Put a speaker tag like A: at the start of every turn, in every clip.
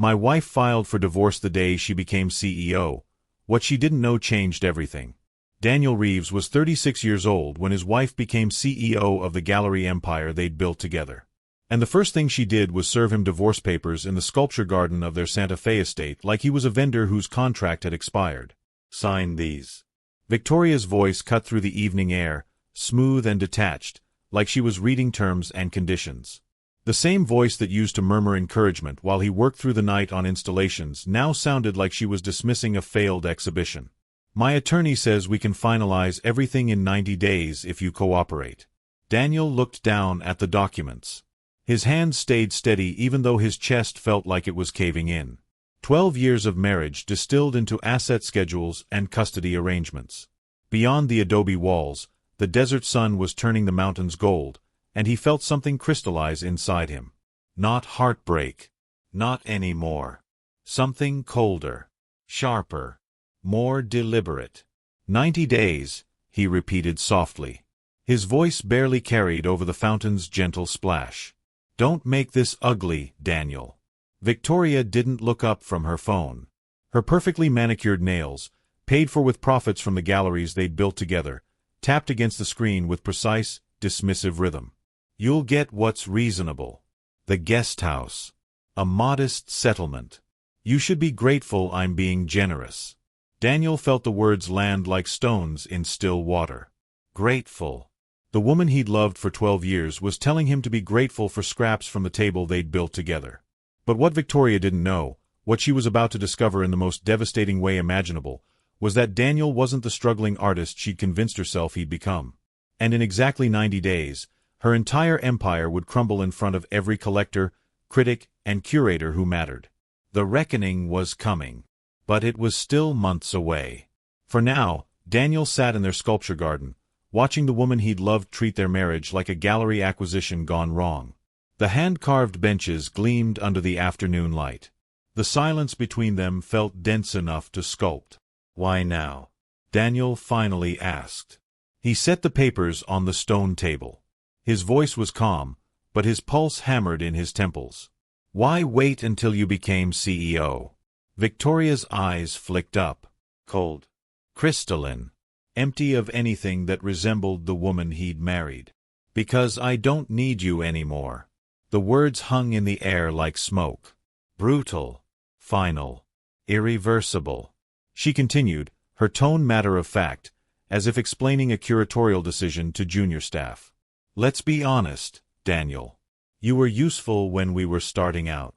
A: My wife filed for divorce the day she became CEO. What she didn't know changed everything. Daniel Reeves was 36 years old when his wife became CEO of the gallery empire they'd built together. And the first thing she did was serve him divorce papers in the sculpture garden of their Santa Fe estate like he was a vendor whose contract had expired. Sign these. Victoria's voice cut through the evening air, smooth and detached, like she was reading terms and conditions. The same voice that used to murmur encouragement while he worked through the night on installations now sounded like she was dismissing a failed exhibition. My attorney says we can finalize everything in 90 days if you cooperate. Daniel looked down at the documents. His hands stayed steady even though his chest felt like it was caving in. 12 years of marriage distilled into asset schedules and custody arrangements. Beyond the adobe walls, the desert sun was turning the mountains gold, and he felt something crystallize inside him. Not heartbreak. Not anymore. Something colder. Sharper. More deliberate. 90 days, he repeated softly. His voice barely carried over the fountain's gentle splash. Don't make this ugly, Daniel. Victoria didn't look up from her phone. Her perfectly manicured nails, paid for with profits from the galleries they'd built together, tapped against the screen with precise, dismissive rhythm. You'll get what's reasonable. The guest house. A modest settlement. You should be grateful I'm being generous. Daniel felt the words land like stones in still water. Grateful. The woman he'd loved for 12 years was telling him to be grateful for scraps from the table they'd built together. But what Victoria didn't know, what she was about to discover in the most devastating way imaginable, was that Daniel wasn't the struggling artist she'd convinced herself he'd become. And in exactly 90 days, her entire empire would crumble in front of every collector, critic, and curator who mattered. The reckoning was coming. But it was still months away. For now, Daniel sat in their sculpture garden, watching the woman he'd loved treat their marriage like a gallery acquisition gone wrong. The hand-carved benches gleamed under the afternoon light. The silence between them felt dense enough to sculpt. Why now? Daniel finally asked. He set the papers on the stone table. His voice was calm, but his pulse hammered in his temples. Why wait until you became CEO? Victoria's eyes flicked up. Cold. Crystalline. Empty of anything that resembled the woman he'd married. Because I don't need you anymore. The words hung in the air like smoke. Brutal. Final. Irreversible. She continued, her tone matter-of-fact, as if explaining a curatorial decision to junior staff. Let's be honest, Daniel. You were useful when we were starting out.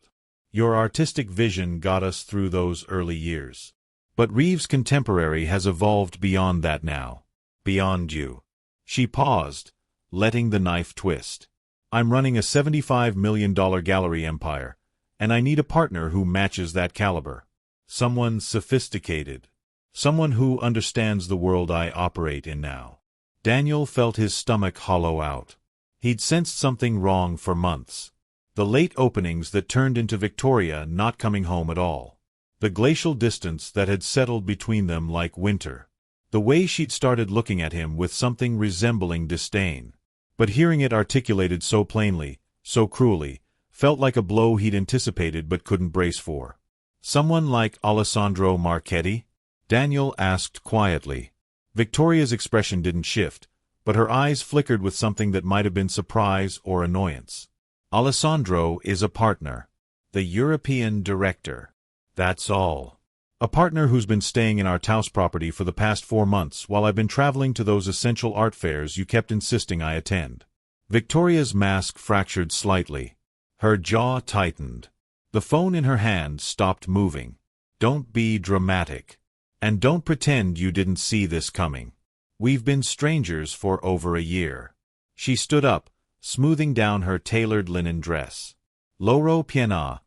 A: Your artistic vision got us through those early years. But Reeves' contemporary has evolved beyond that now. Beyond you. She paused, letting the knife twist. I'm running a $75 million gallery empire, and I need a partner who matches that caliber. Someone sophisticated. Someone who understands the world I operate in now. Daniel felt his stomach hollow out. He'd sensed something wrong for months. The late openings that turned into Victoria not coming home at all. The glacial distance that had settled between them like winter. The way she'd started looking at him with something resembling disdain. But hearing it articulated so plainly, so cruelly, felt like a blow he'd anticipated but couldn't brace for. Someone like Alessandro Marchetti? Daniel asked quietly. Victoria's expression didn't shift, but her eyes flickered with something that might have been surprise or annoyance. Alessandro is a partner. The European director. That's all. A partner who's been staying in our Taos property for the past 4 months while I've been traveling to those essential art fairs you kept insisting I attend. Victoria's mask fractured slightly. Her jaw tightened. The phone in her hand stopped moving. Don't be dramatic. And don't pretend you didn't see this coming. We've been strangers for over a year. She stood up, smoothing down her tailored linen dress. Loro Piana,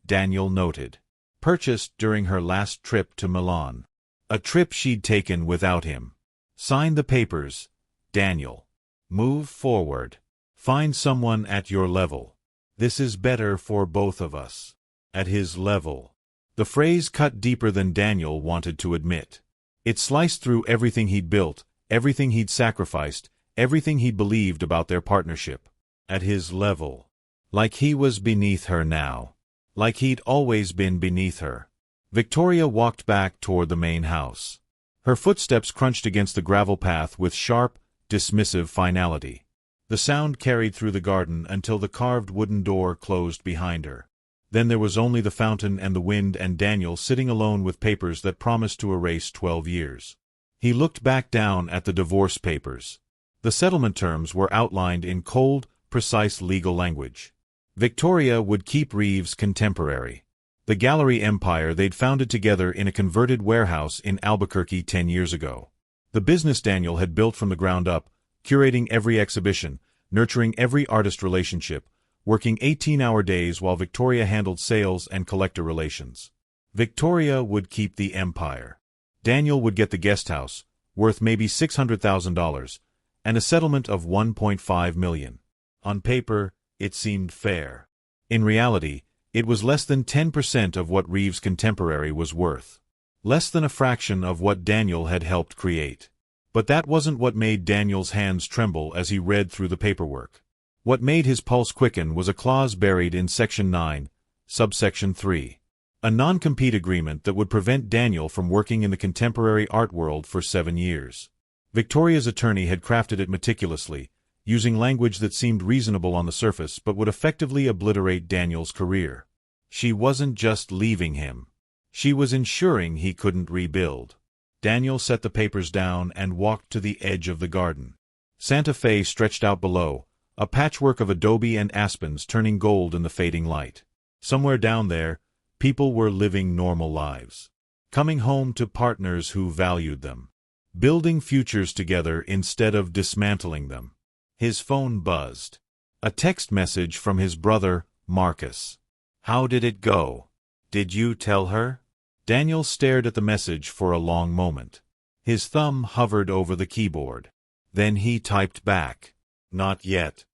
A: Daniel noted. Purchased during her last trip to Milan. A trip she'd taken without him. Sign the papers, Daniel. Move forward. Find someone at your level. This is better for both of us. At his level. The phrase cut deeper than Daniel wanted to admit. It sliced through everything he'd built, everything he'd sacrificed, everything he'd believed about their partnership. At his level. Like he was beneath her now. like he'd always been beneath her. Victoria walked back toward the main house. Her footsteps crunched against the gravel path with sharp, dismissive finality. The sound carried through the garden until the carved wooden door closed behind her. Then there was only the fountain and the wind and Daniel sitting alone with papers that promised to erase 12 years. He looked back down at the divorce papers. The settlement terms were outlined in cold, precise legal language. Victoria would keep Reeves Contemporary, the gallery empire they'd founded together in a converted warehouse in Albuquerque 10 years ago. The business Daniel had built from the ground up, curating every exhibition, nurturing every artist relationship, working 18-hour days while Victoria handled sales and collector relations. Victoria would keep the empire. Daniel would get the guest house, worth maybe $600,000, and a settlement of $1.5 million. On paper, it seemed fair. In reality, it was less than 10% of what Reeves Contemporary was worth. Less than a fraction of what Daniel had helped create. But that wasn't what made Daniel's hands tremble as he read through the paperwork. What made his pulse quicken was a clause buried in Section 9, Subsection 3. A non-compete agreement that would prevent Daniel from working in the contemporary art world for 7 years. Victoria's attorney had crafted it meticulously, using language that seemed reasonable on the surface but would effectively obliterate Daniel's career. She wasn't just leaving him. She was ensuring he couldn't rebuild. Daniel set the papers down and walked to the edge of the garden. Santa Fe stretched out below, a patchwork of adobe and aspens turning gold in the fading light. Somewhere down there, people were living normal lives. Coming home to partners who valued them. Building futures together instead of dismantling them. His phone buzzed. A text message from his brother, Marcus. "How did it go? Did you tell her?" Daniel stared at the message for a long moment. His thumb hovered over the keyboard. Then he typed back. "Not yet."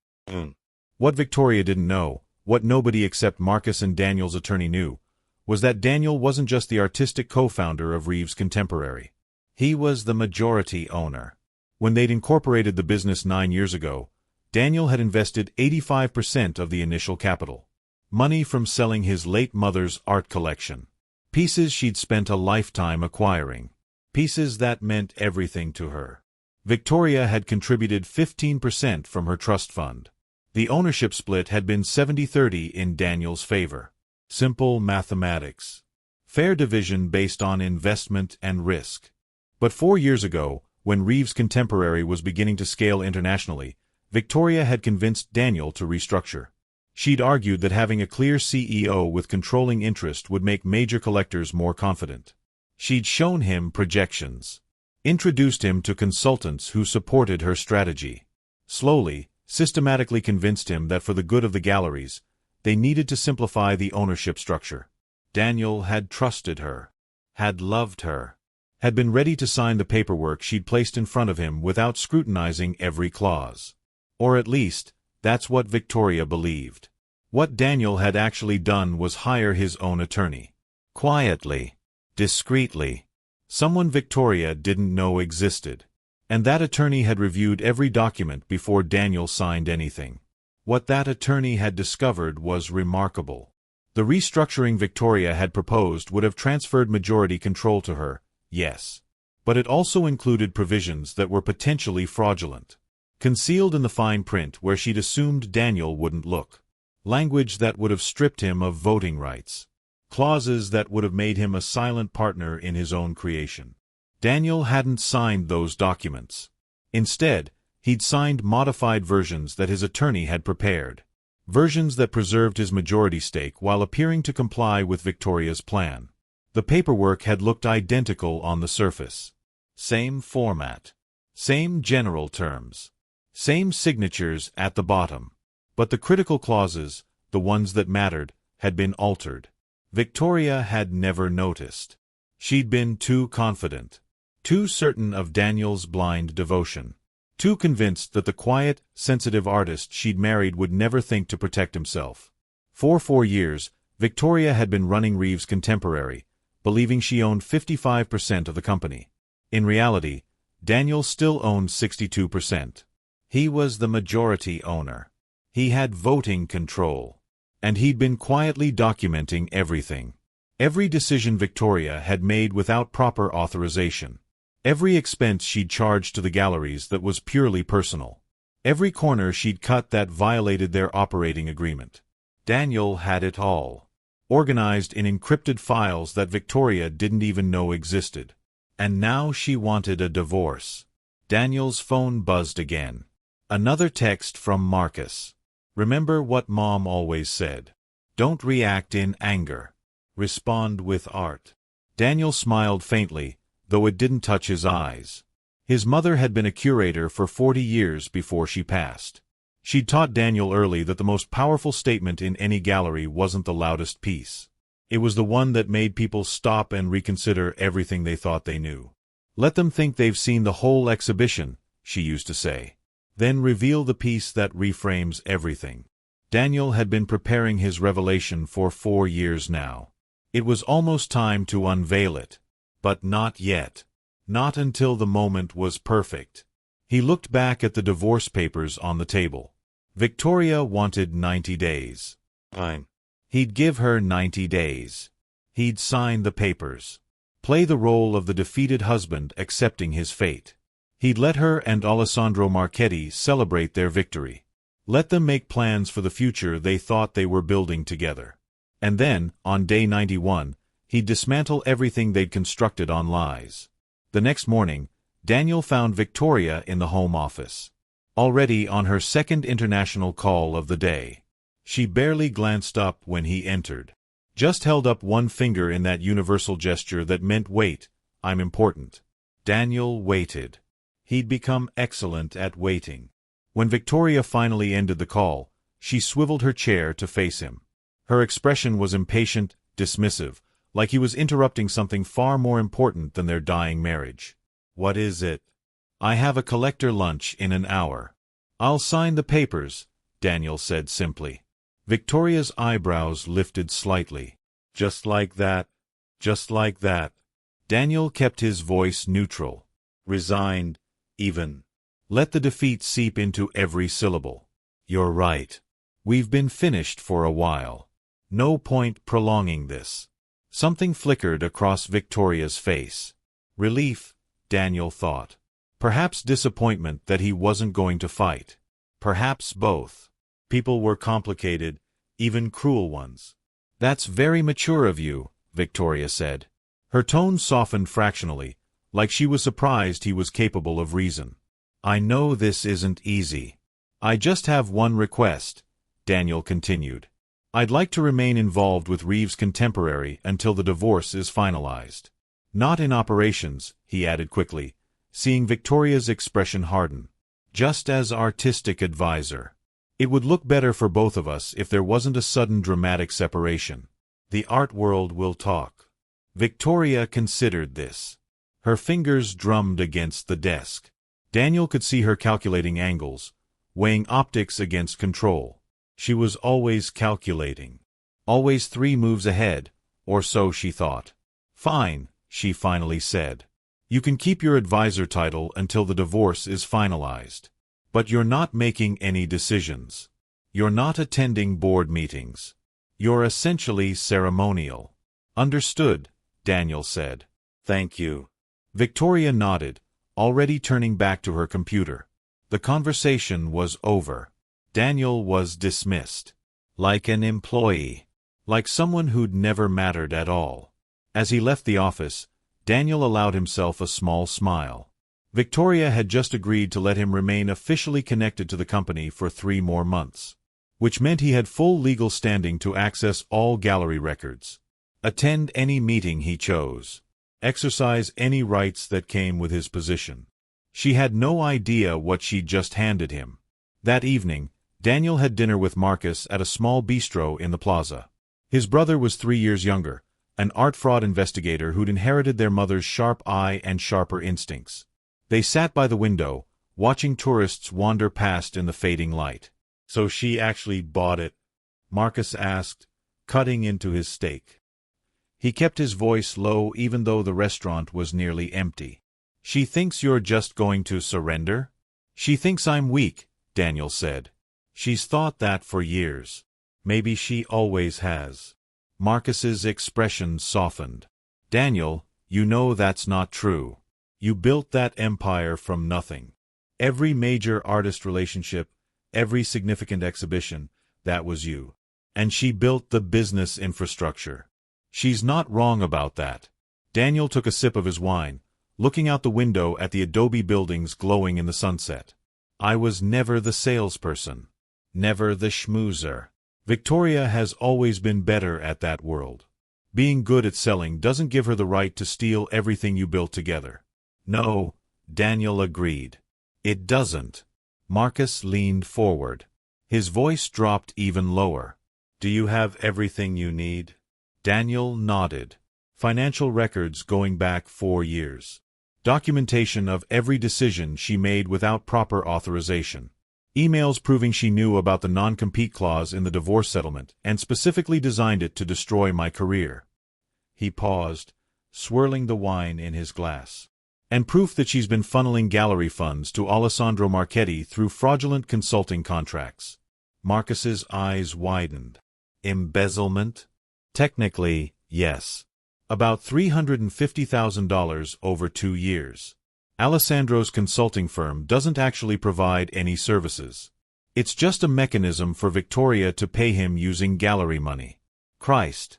A: What Victoria didn't know, what nobody except Marcus and Daniel's attorney knew, was that Daniel wasn't just the artistic co-founder of Reeves Contemporary. He was the majority owner. When they'd incorporated the business 9 years ago, Daniel had invested 85% of the initial capital. Money from selling his late mother's art collection. Pieces she'd spent a lifetime acquiring. Pieces that meant everything to her. Victoria had contributed 15% from her trust fund. The ownership split had been 70-30 in Daniel's favor. Simple mathematics. Fair division based on investment and risk. But 4 years ago, when Reeves Contemporary was beginning to scale internationally, Victoria had convinced Daniel to restructure. She'd argued that having a clear CEO with controlling interest would make major collectors more confident. She'd shown him projections. Introduced him to consultants who supported her strategy. Slowly, systematically convinced him that for the good of the galleries, they needed to simplify the ownership structure. Daniel had trusted her. Had loved her. Had been ready to sign the paperwork she'd placed in front of him without scrutinizing every clause. Or at least, that's what Victoria believed. What Daniel had actually done was hire his own attorney. Quietly. Discreetly. Someone Victoria didn't know existed. And that attorney had reviewed every document before Daniel signed anything. What that attorney had discovered was remarkable. The restructuring Victoria had proposed would have transferred majority control to her, yes. But it also included provisions that were potentially fraudulent. Concealed in the fine print where she'd assumed Daniel wouldn't look. Language that would have stripped him of voting rights. Clauses that would have made him a silent partner in his own creation. Daniel hadn't signed those documents. Instead, he'd signed modified versions that his attorney had prepared. Versions that preserved his majority stake while appearing to comply with Victoria's plan. The paperwork had looked identical on the surface. Same format. Same general terms. Same signatures at the bottom. But the critical clauses, the ones that mattered, had been altered. Victoria had never noticed. She'd been too confident. Too certain of Daniel's blind devotion. Too convinced that the quiet, sensitive artist she'd married would never think to protect himself. For 4 years, Victoria had been running Reeves Contemporary, believing she owned 55% of the company. In reality, Daniel still owned 62%. He was the majority owner. He had voting control. and he'd been quietly documenting everything. Every decision Victoria had made without proper authorization. Every expense she'd charged to the galleries that was purely personal. Every corner she'd cut that violated their operating agreement. Daniel had it all, organized in encrypted files that Victoria didn't even know existed. And now she wanted a divorce. Daniel's phone buzzed again. Another text from Marcus. Remember what Mom always said. Don't react in anger. Respond with art. Daniel smiled faintly, though it didn't touch his eyes. His mother had been a curator for 40 years before she passed. She'd taught Daniel early that the most powerful statement in any gallery wasn't the loudest piece. It was the one that made people stop and reconsider everything they thought they knew. Let them think they've seen the whole exhibition, she used to say. Then reveal the piece that reframes everything. Daniel had been preparing his revelation for 4 years now. It was almost time to unveil it. But not yet. Not until the moment was perfect. He looked back at the divorce papers on the table. Victoria wanted 90 days. Fine. He'd give her 90 days. He'd sign the papers. Play the role of the defeated husband accepting his fate. He'd let her and Alessandro Marchetti celebrate their victory. Let them make plans for the future they thought they were building together. And then, on day 91, he'd dismantle everything they'd constructed on lies. The next morning, Daniel found Victoria in the Home Office. Already on her second international call of the day. She barely glanced up when he entered. Just held up one finger in that universal gesture that meant wait, I'm important. Daniel waited. He'd become excellent at waiting. When Victoria finally ended the call, she swiveled her chair to face him. Her expression was impatient, dismissive, like he was interrupting something far more important than their dying marriage. What is it? I have a collector lunch in an hour. I'll sign the papers, Daniel said simply. Victoria's eyebrows lifted slightly. Just like that? Just like that? Daniel kept his voice neutral. Resigned, even. Let the defeat seep into every syllable. You're right. We've been finished for a while. No point prolonging this. Something flickered across Victoria's face. Relief, Daniel thought. Perhaps disappointment that he wasn't going to fight. Perhaps both. People were complicated, even cruel ones. That's very mature of you, Victoria said. Her tone softened fractionally, like she was surprised he was capable of reason. I know this isn't easy. I just have one request, Daniel continued. I'd like to remain involved with Reeves' contemporary until the divorce is finalized. Not in operations, he added quickly, seeing Victoria's expression harden. Just as artistic advisor. It would look better for both of us if there wasn't a sudden dramatic separation. The art world will talk. Victoria considered this. Her fingers drummed against the desk. Daniel could see her calculating angles, weighing optics against control. She was always calculating. Always 3 moves ahead, or so she thought. Fine, she finally said. You can keep your advisor title until the divorce is finalized. But you're not making any decisions. You're not attending board meetings. You're essentially ceremonial. Understood, Daniel said. Thank you. Victoria nodded, already turning back to her computer. The conversation was over. Daniel was dismissed. Like an employee. Like someone who'd never mattered at all. As he left the office, Daniel allowed himself a small smile. Victoria had just agreed to let him remain officially connected to the company for 3 more months. Which meant he had full legal standing to access all gallery records. Attend any meeting he chose. Exercise any rights that came with his position. She had no idea what she'd just handed him. That evening, Daniel had dinner with Marcus at a small bistro in the plaza. His brother was 3 years younger, an art fraud investigator who'd inherited their mother's sharp eye and sharper instincts. They sat by the window, watching tourists wander past in the fading light. So she actually bought it? Marcus asked, cutting into his steak. He kept his voice low even though the restaurant was nearly empty. She thinks you're just going to surrender? She thinks I'm weak, Daniel said. She's thought that for years. Maybe she always has. Marcus's expression softened. Daniel, you know that's not true. You built that empire from nothing. Every major artist relationship, every significant exhibition, that was you. And she built the business infrastructure. She's not wrong about that. Daniel took a sip of his wine, looking out the window at the adobe buildings glowing in the sunset. I was never the salesperson. Never the schmoozer. Victoria has always been better at that world. Being good at selling doesn't give her the right to steal everything you built together. No, Daniel agreed. It doesn't. Marcus leaned forward. His voice dropped even lower. Do you have everything you need? Daniel nodded. Financial records going back 4 years. Documentation of every decision she made without proper authorization. Emails proving she knew about the non-compete clause in the divorce settlement and specifically designed it to destroy my career. He paused, swirling the wine in his glass. And proof that she's been funneling gallery funds to Alessandro Marchetti through fraudulent consulting contracts. Marcus's eyes widened. Embezzlement? Technically, yes. About $350,000 over 2 years. Alessandro's consulting firm doesn't actually provide any services. It's just a mechanism for Victoria to pay him using gallery money. Christ.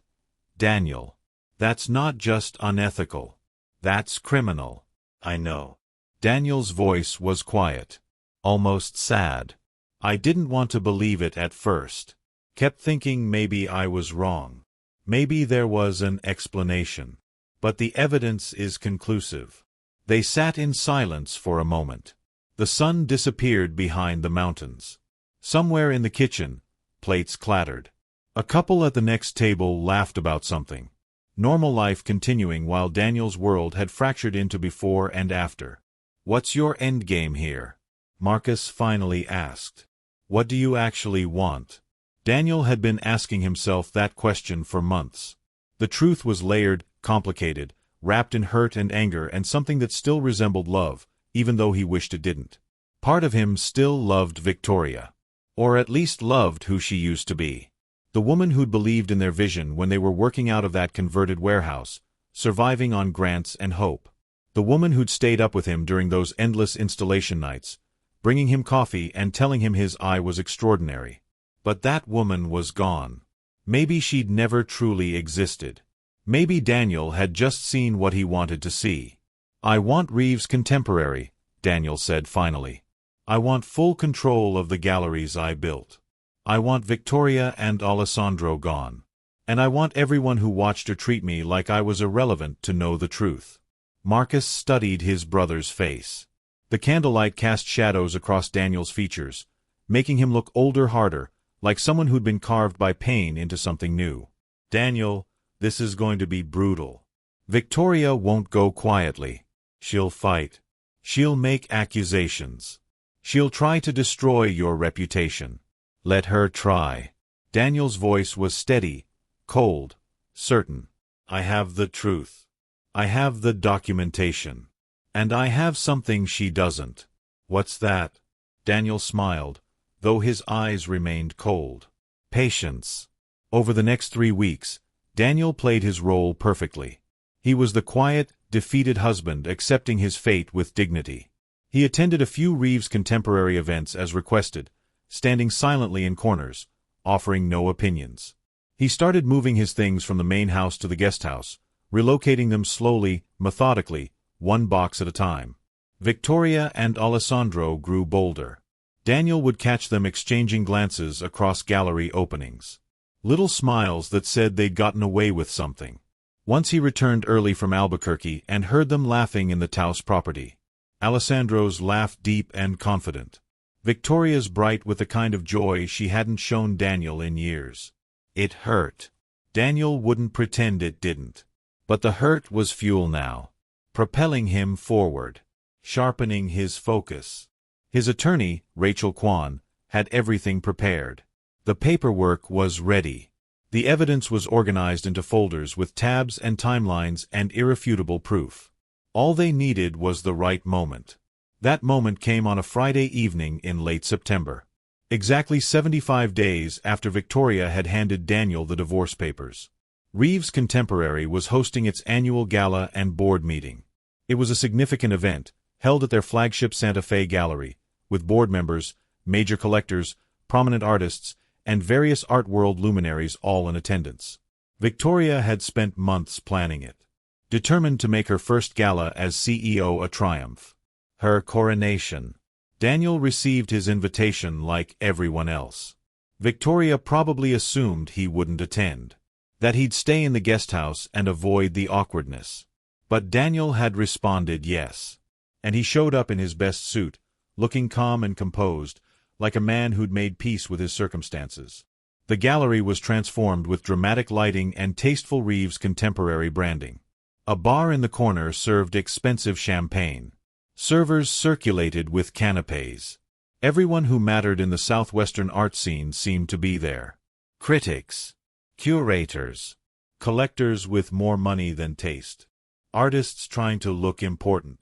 A: Daniel. That's not just unethical. That's criminal. I know. Daniel's voice was quiet. Almost sad. I didn't want to believe it at first. Kept thinking maybe I was wrong. Maybe there was an explanation. But the evidence is conclusive. They sat in silence for a moment. The sun disappeared behind the mountains. Somewhere in the kitchen, plates clattered. A couple at the next table laughed about something. Normal life continuing while Daniel's world had fractured into before and after. What's your endgame here? Marcus finally asked. What do you actually want? Daniel had been asking himself that question for months. The truth was layered, complicated, wrapped in hurt and anger and something that still resembled love, even though he wished it didn't. Part of him still loved Victoria. Or at least loved who she used to be. The woman who'd believed in their vision when they were working out of that converted warehouse, surviving on grants and hope. The woman who'd stayed up with him during those endless installation nights, bringing him coffee and telling him his eye was extraordinary. But that woman was gone. Maybe she'd never truly existed. Maybe Daniel had just seen what he wanted to see. I want Reeves contemporary, Daniel said finally. I want full control of the galleries I built. I want Victoria and Alessandro gone. And I want everyone who watched her treat me like I was irrelevant to know the truth. Marcus studied his brother's face. The candlelight cast shadows across Daniel's features, making him look older, harder, like someone who'd been carved by pain into something new. Daniel, this is going to be brutal. Victoria won't go quietly. She'll fight. She'll make accusations. She'll try to destroy your reputation. Let her try. Daniel's voice was steady, cold, certain. I have the truth. I have the documentation. And I have something she doesn't. What's that? Daniel smiled, though his eyes remained cold. Patience. Over the next 3 weeks, Daniel played his role perfectly. He was the quiet, defeated husband accepting his fate with dignity. He attended a few Reeves contemporary events as requested, standing silently in corners, offering no opinions. He started moving his things from the main house to the guest house, relocating them slowly, methodically, one box at a time. Victoria and Alessandro grew bolder. Daniel would catch them exchanging glances across gallery openings. Little smiles that said they'd gotten away with something. Once he returned early from Albuquerque and heard them laughing in the Taos property. Alessandro's laugh deep and confident. Victoria's bright with the kind of joy she hadn't shown Daniel in years. It hurt. Daniel wouldn't pretend it didn't. But the hurt was fuel now, propelling him forward, sharpening his focus. His attorney, Rachel Kwan, had everything prepared. The paperwork was ready. The evidence was organized into folders with tabs and timelines and irrefutable proof. All they needed was the right moment. That moment came on a Friday evening in late September. Exactly 75 days after Victoria had handed Daniel the divorce papers. Reeves Contemporary was hosting its annual gala and board meeting. It was a significant event, held at their flagship Santa Fe gallery, with board members, major collectors, prominent artists, and various art world luminaries all in attendance. Victoria had spent months planning it, determined to make her first gala as CEO a triumph. Her coronation. Daniel received his invitation like everyone else. Victoria probably assumed he wouldn't attend, that he'd stay in the guest house and avoid the awkwardness. But Daniel had responded yes, and he showed up in his best suit, looking calm and composed, like a man who'd made peace with his circumstances. The gallery was transformed with dramatic lighting and tasteful Reeves Contemporary branding. A bar in the corner served expensive champagne. Servers circulated with canapes. Everyone who mattered in the southwestern art scene seemed to be there. Critics, curators, collectors with more money than taste, artists trying to look important.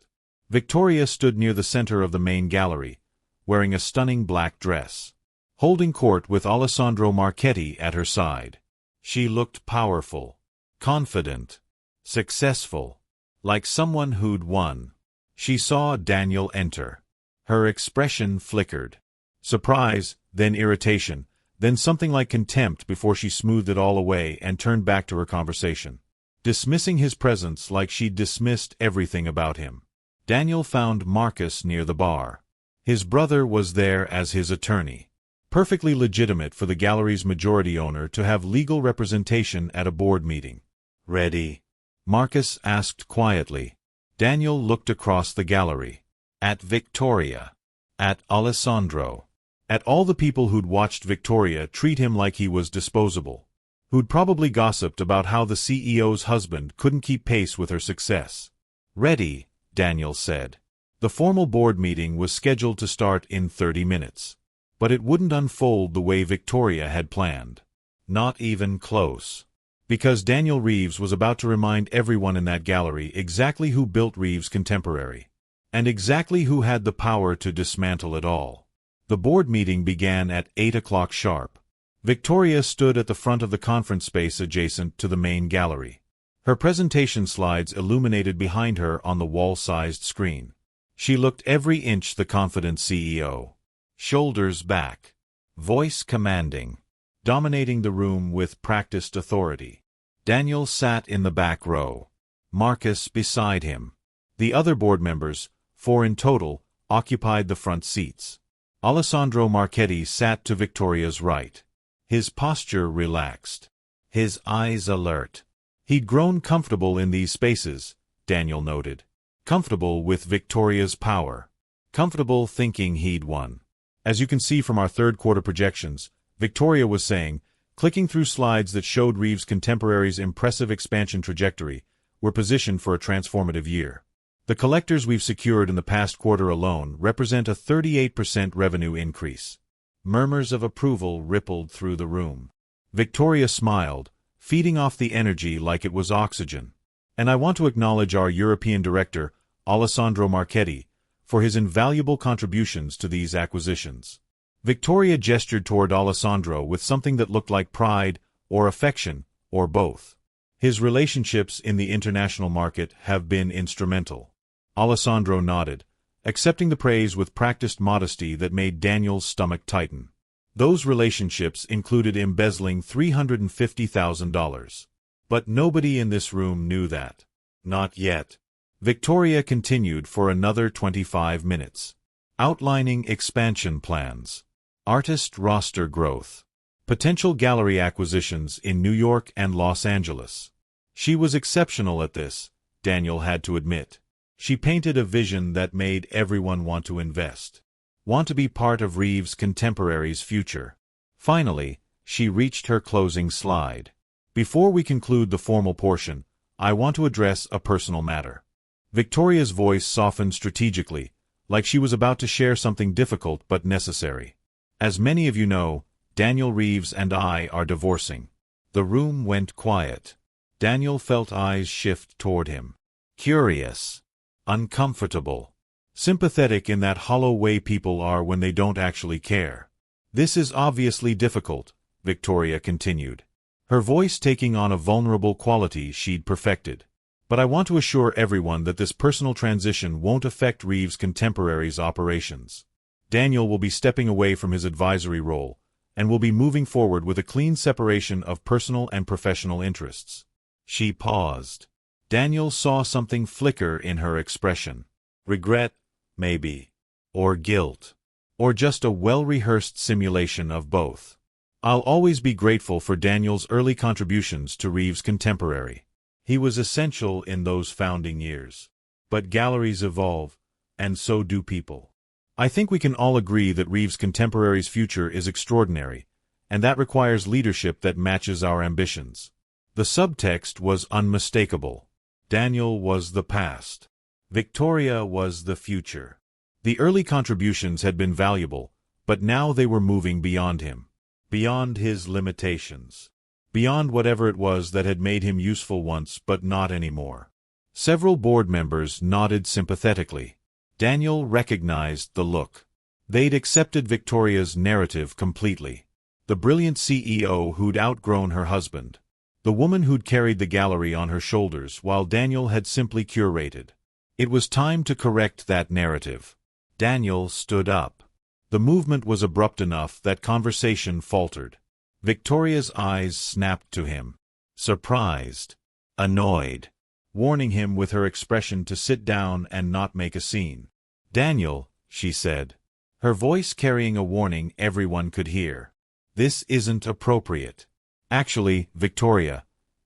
A: Victoria stood near the center of the main gallery, wearing a stunning black dress, holding court with Alessandro Marchetti at her side. She looked powerful, confident, successful, like someone who'd won. She saw Daniel enter. Her expression flickered. Surprise, then irritation, then something like contempt before she smoothed it all away and turned back to her conversation, dismissing his presence like she'd dismissed everything about him. Daniel found Marcus near the bar. His brother was there as his attorney. Perfectly legitimate for the gallery's majority owner to have legal representation at a board meeting. "Ready?" Marcus asked quietly. Daniel looked across the gallery. At Victoria. At Alessandro. At all the people who'd watched Victoria treat him like he was disposable. Who'd probably gossiped about how the CEO's husband couldn't keep pace with her success. "Ready," Daniel said. The formal board meeting was scheduled to start in 30 minutes. But it wouldn't unfold the way Victoria had planned. Not even close. Because Daniel Reeves was about to remind everyone in that gallery exactly who built Reeves Contemporary, and exactly who had the power to dismantle it all. The board meeting began at 8 o'clock sharp. Victoria stood at the front of the conference space adjacent to the main gallery. Her presentation slides illuminated behind her on the wall-sized screen. She looked every inch the confident CEO. Shoulders back. Voice commanding. Dominating the room with practiced authority. Daniel sat in the back row. Marcus beside him. The other board members, 4 in total, occupied the front seats. Alessandro Marchetti sat to Victoria's right. His posture relaxed. His eyes alert. He'd grown comfortable in these spaces, Daniel noted. Comfortable with Victoria's power. Comfortable thinking he'd won. As you can see from our third-quarter projections, Victoria was saying, clicking through slides that showed Reeves Contemporary's impressive expansion trajectory, we're positioned for a transformative year. The collectors we've secured in the past quarter alone represent a 38% revenue increase. Murmurs of approval rippled through the room. Victoria smiled, feeding off the energy like it was oxygen. And I want to acknowledge our European director, Alessandro Marchetti, for his invaluable contributions to these acquisitions. Victoria gestured toward Alessandro with something that looked like pride, or affection, or both. His relationships in the international market have been instrumental. Alessandro nodded, accepting the praise with practiced modesty that made Daniel's stomach tighten. Those relationships included embezzling $350,000. But nobody in this room knew that. Not yet. Victoria continued for another 25 minutes. Outlining expansion plans. Artist roster growth. Potential gallery acquisitions in New York and Los Angeles. She was exceptional at this, Daniel had to admit. She painted a vision that made everyone want to invest. Want to be part of Reeves Contemporary's future. Finally, she reached her closing slide. Before we conclude the formal portion, I want to address a personal matter. Victoria's voice softened strategically, like she was about to share something difficult but necessary. As many of you know, Daniel Reeves and I are divorcing. The room went quiet. Daniel felt eyes shift toward him. Curious. Uncomfortable. Sympathetic in that hollow way people are when they don't actually care. This is obviously difficult, Victoria continued, her voice taking on a vulnerable quality she'd perfected. But I want to assure everyone that this personal transition won't affect Reeves' contemporaries' operations. Daniel will be stepping away from his advisory role, and will be moving forward with a clean separation of personal and professional interests. She paused. Daniel saw something flicker in her expression. Regret, maybe. Or guilt. Or just a well-rehearsed simulation of both. I'll always be grateful for Daniel's early contributions to Reeves' contemporary. He was essential in those founding years. But galleries evolve, and so do people. I think we can all agree that Reeves' contemporary's future is extraordinary, and that requires leadership that matches our ambitions. The subtext was unmistakable. Daniel was the past. Victoria was the future. The early contributions had been valuable, but now they were moving beyond him. Beyond his limitations. Beyond whatever it was that had made him useful once but not anymore. Several board members nodded sympathetically. Daniel recognized the look. They'd accepted Victoria's narrative completely. The brilliant CEO who'd outgrown her husband. The woman who'd carried the gallery on her shoulders while Daniel had simply curated. It was time to correct that narrative. Daniel stood up. The movement was abrupt enough that conversation faltered. Victoria's eyes snapped to him. Surprised. Annoyed. Warning him with her expression to sit down and not make a scene. Daniel, she said, her voice carrying a warning everyone could hear. This isn't appropriate. Actually, Victoria,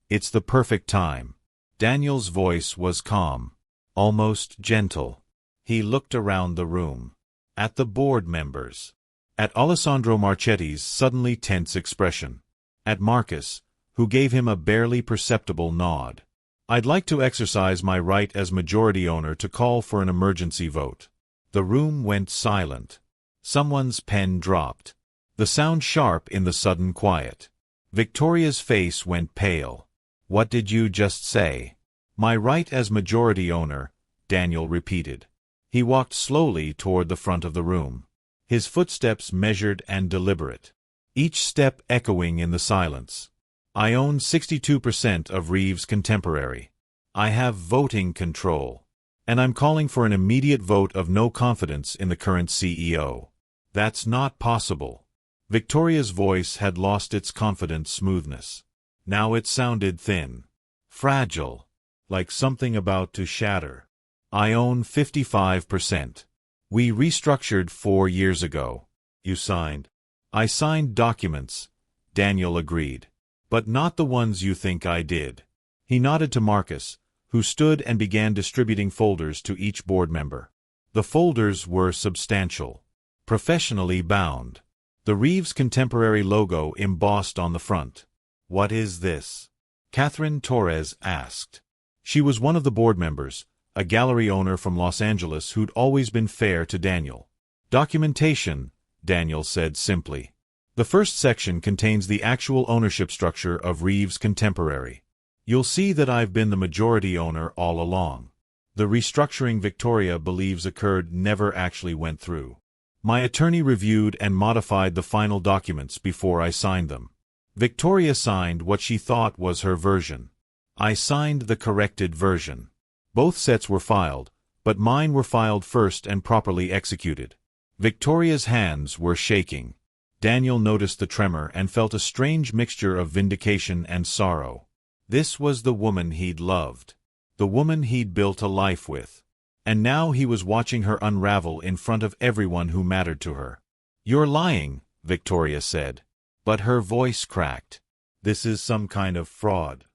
A: it's the perfect time. Daniel's voice was calm. Almost gentle. He looked around the room. At the board members. At Alessandro Marchetti's suddenly tense expression. At Marcus, who gave him a barely perceptible nod. I'd like to exercise my right as majority owner to call for an emergency vote. The room went silent. Someone's pen dropped. The sound sharp in the sudden quiet. Victoria's face went pale. What did you just say? My right as majority owner, Daniel repeated. He walked slowly toward the front of the room. His footsteps measured and deliberate. Each step echoing in the silence. I own 62% of Reeves' contemporary. I have voting control. And I'm calling for an immediate vote of no confidence in the current CEO. That's not possible. Victoria's voice had lost its confident smoothness. Now it sounded thin. Fragile. Like something about to shatter. I own 55%. We restructured 4 years ago. You signed. I signed documents, Daniel agreed. But not the ones you think I did. He nodded to Marcus, who stood and began distributing folders to each board member. The folders were substantial. Professionally bound. The Reeves Contemporary logo embossed on the front. What is this? Catherine Torres asked. She was one of the board members, a gallery owner from Los Angeles who'd always been fair to Daniel. Documentation, Daniel said simply. The first section contains the actual ownership structure of Reeves' contemporary. You'll see that I've been the majority owner all along. The restructuring Victoria believes occurred never actually went through. My attorney reviewed and modified the final documents before I signed them. Victoria signed what she thought was her version. I signed the corrected version. Both sets were filed, but mine were filed first and properly executed. Victoria's hands were shaking. Daniel noticed the tremor and felt a strange mixture of vindication and sorrow. This was the woman he'd loved. The woman he'd built a life with. And now he was watching her unravel in front of everyone who mattered to her. You're lying, Victoria said. But her voice cracked. This is some kind of fraud.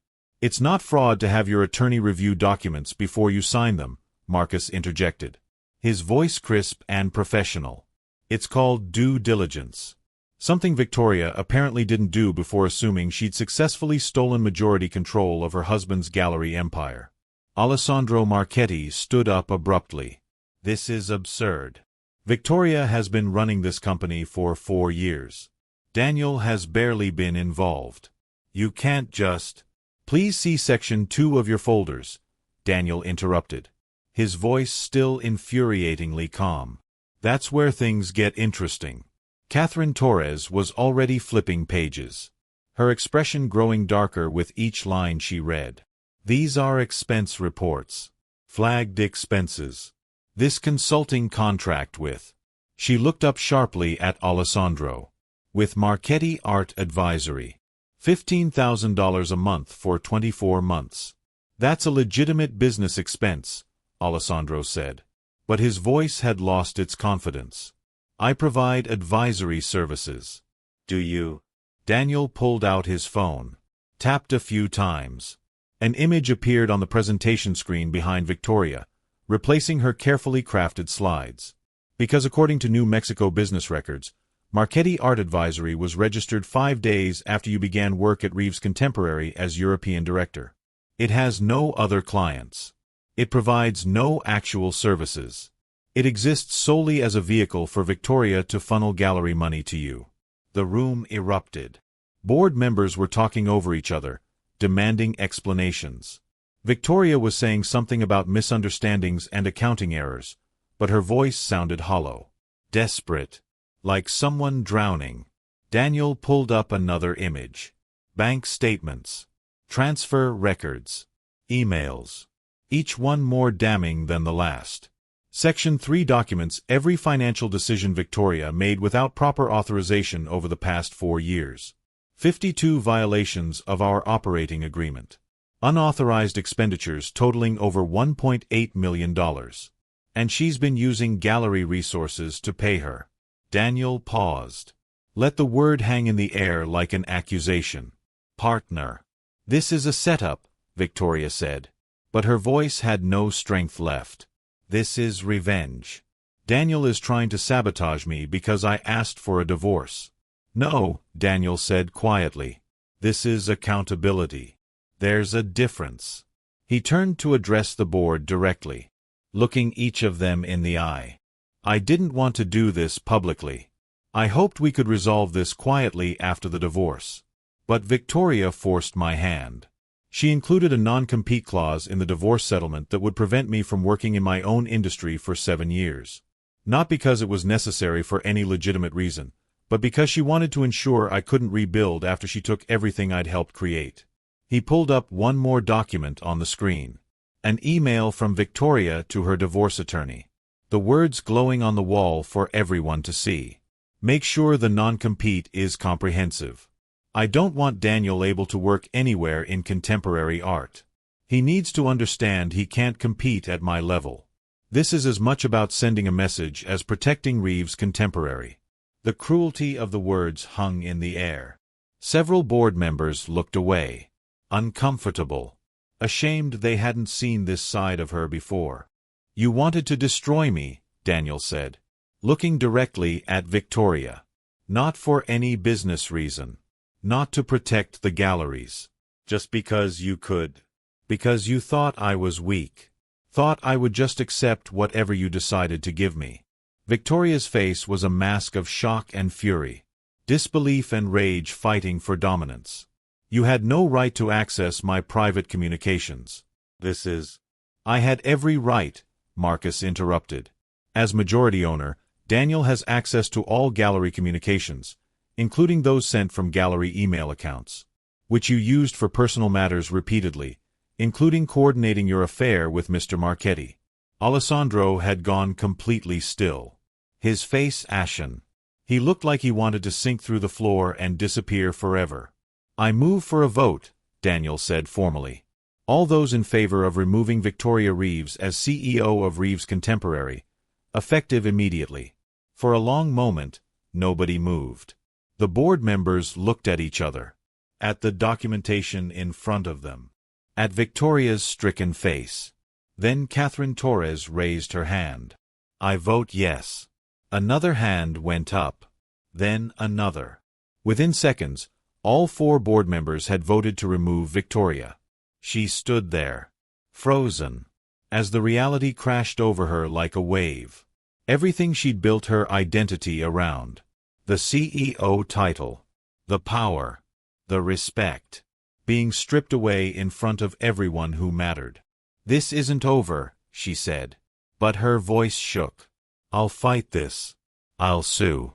A: It's not fraud to have your attorney review documents before you sign them, Marcus interjected. His voice crisp and professional. It's called due diligence. Something Victoria apparently didn't do before assuming she'd successfully stolen majority control of her husband's gallery empire. Alessandro Marchetti stood up abruptly. This is absurd. Victoria has been running this company for 4 years. Daniel has barely been involved. You can't just... Please see Section 2 of your folders, Daniel interrupted. His voice still infuriatingly calm. That's where things get interesting. Catherine Torres was already flipping pages, her expression growing darker with each line she read. These are expense reports. Flagged expenses. This consulting contract with. She looked up sharply at Alessandro. With Marchetti Art Advisory. $15,000 a month for 24 months. That's a legitimate business expense, Alessandro said. But his voice had lost its confidence. I provide advisory services. Do you? Daniel pulled out his phone. Tapped a few times. An image appeared on the presentation screen behind Victoria, replacing her carefully crafted slides. Because according to New Mexico business records, Marchetti Art Advisory was registered 5 days after you began work at Reeves Contemporary as European Director. It has no other clients. It provides no actual services. It exists solely as a vehicle for Victoria to funnel gallery money to you. The room erupted. Board members were talking over each other, demanding explanations. Victoria was saying something about misunderstandings and accounting errors, but her voice sounded hollow. Desperate. Like someone drowning. Daniel pulled up another image. Bank statements. Transfer records. Emails. Each one more damning than the last. Section 3 documents every financial decision Victoria made without proper authorization over the past 4 years. 52 violations of our operating agreement. Unauthorized expenditures totaling over $1.8 million. And she's been using gallery resources to pay her. Daniel paused. Let the word hang in the air like an accusation. Partner. This is a setup, Victoria said. But her voice had no strength left. This is revenge. Daniel is trying to sabotage me because I asked for a divorce. No, Daniel said quietly. This is accountability. There's a difference. He turned to address the board directly, looking each of them in the eye. I didn't want to do this publicly. I hoped we could resolve this quietly after the divorce. But Victoria forced my hand. She included a non-compete clause in the divorce settlement that would prevent me from working in my own industry for 7 years. Not because it was necessary for any legitimate reason, but because she wanted to ensure I couldn't rebuild after she took everything I'd helped create. He pulled up one more document on the screen. An email from Victoria to her divorce attorney. The words glowing on the wall for everyone to see. Make sure the non-compete is comprehensive. I don't want Daniel able to work anywhere in contemporary art. He needs to understand he can't compete at my level. This is as much about sending a message as protecting Reeves Contemporary. The cruelty of the words hung in the air. Several board members looked away. Uncomfortable. Ashamed they hadn't seen this side of her before. You wanted to destroy me, Daniel said, looking directly at Victoria. Not for any business reason. Not to protect the galleries. Just because you could. Because you thought I was weak. Thought I would just accept whatever you decided to give me. Victoria's face was a mask of shock and fury. Disbelief and rage fighting for dominance. You had no right to access my private communications. This is... I had every right, Marcus interrupted. As majority owner, Daniel has access to all gallery communications, including those sent from gallery email accounts, which you used for personal matters repeatedly, including coordinating your affair with Mr. Marchetti. Alessandro had gone completely still. His face ashen. He looked like he wanted to sink through the floor and disappear forever. I move for a vote, Daniel said formally. All those in favor of removing Victoria Reeves as CEO of Reeves Contemporary, effective immediately. For a long moment, nobody moved. The board members looked at each other, at the documentation in front of them, at Victoria's stricken face. Then Catherine Torres raised her hand. I vote yes. Another hand went up. Then another. Within seconds, all 4 board members had voted to remove Victoria. She stood there, frozen, as the reality crashed over her like a wave. Everything she'd built her identity around. The CEO title. The power. The respect. Being stripped away in front of everyone who mattered. This isn't over, she said. But her voice shook. I'll fight this. I'll sue.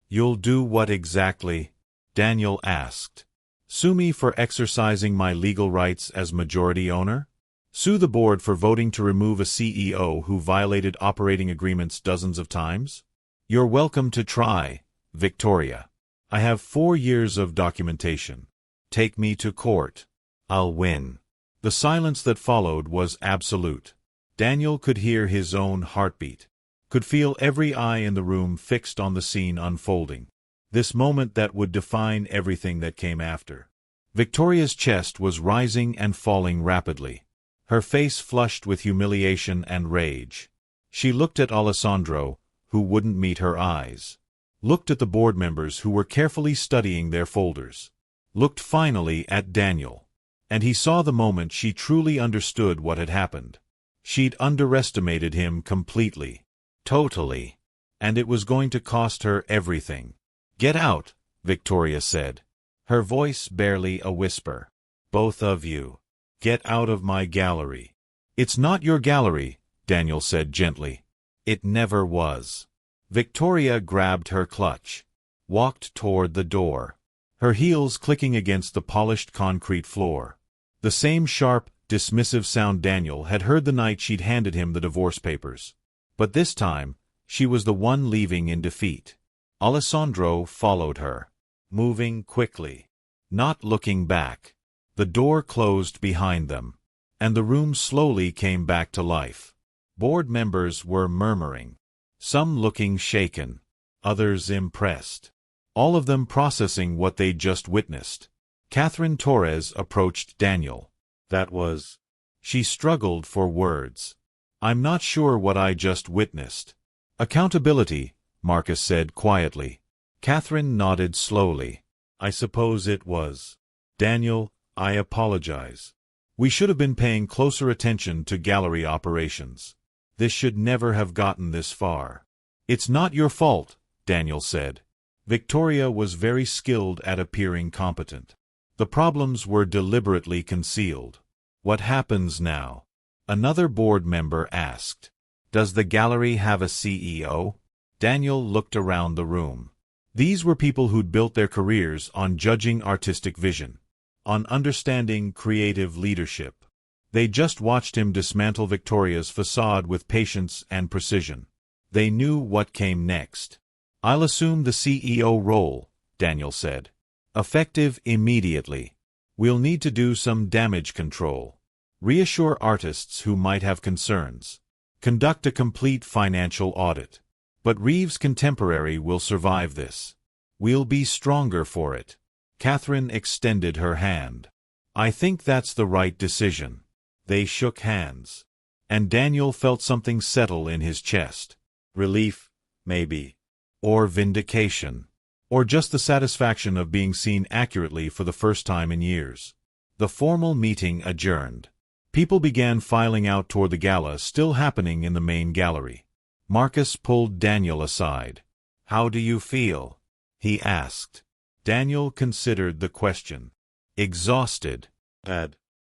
A: You'll do what exactly? Daniel asked. Sue me for exercising my legal rights as majority owner? Sue the board for voting to remove a CEO who violated operating agreements dozens of times? You're welcome to try, Victoria. I have 4 years of documentation. Take me to court. I'll win. The silence that followed was absolute. Daniel could hear his own heartbeat, could feel every eye in the room fixed on the scene unfolding. This moment that would define everything that came after. Victoria's chest was rising and falling rapidly. Her face flushed with humiliation and rage. She looked at Alessandro, who wouldn't meet her eyes. Looked at the board members who were carefully studying their folders. Looked finally at Daniel. And he saw the moment she truly understood what had happened. She'd underestimated him completely. Totally. And it was going to cost her everything. Get out, Victoria said. Her voice barely a whisper. Both of you. Get out of my gallery. It's not your gallery, Daniel said gently. It never was. Victoria grabbed her clutch. Walked toward the door. Her heels clicking against the polished concrete floor. The same sharp, dismissive sound Daniel had heard the night she'd handed him the divorce papers. But this time, she was the one leaving in defeat. Alessandro followed her, moving quickly, not looking back. The door closed behind them, and the room slowly came back to life. Board members were murmuring, some looking shaken, others impressed, all of them processing what they'd just witnessed. Catherine Torres approached Daniel. That was... She struggled for words. I'm not sure what I just witnessed. Accountability, Marcus said quietly. Catherine nodded slowly. I suppose it was. Daniel, I apologize. We should have been paying closer attention to gallery operations. This should never have gotten this far. It's not your fault, Daniel said. Victoria was very skilled at appearing competent. The problems were deliberately concealed. What happens now? Another board member asked. Does the gallery have a CEO? Daniel looked around the room. These were people who'd built their careers on judging artistic vision, on understanding creative leadership. They just watched him dismantle Victoria's facade with patience and precision. They knew what came next. I'll assume the CEO role, Daniel said. Effective immediately. We'll need to do some damage control. Reassure artists who might have concerns. Conduct a complete financial audit. But Reeves' contemporary will survive this. We'll be stronger for it. Catherine extended her hand. I think that's the right decision. They shook hands. And Daniel felt something settle in his chest. Relief, maybe. Or vindication. Or just the satisfaction of being seen accurately for the first time in years. The formal meeting adjourned. People began filing out toward the gala still happening in the main gallery. Marcus pulled Daniel aside. How do you feel? He asked. Daniel considered the question. Exhausted.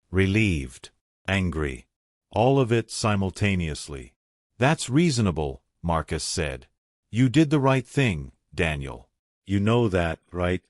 A: Relieved. Angry. All of it simultaneously. That's reasonable, Marcus said. You did the right thing, Daniel. You know that, right?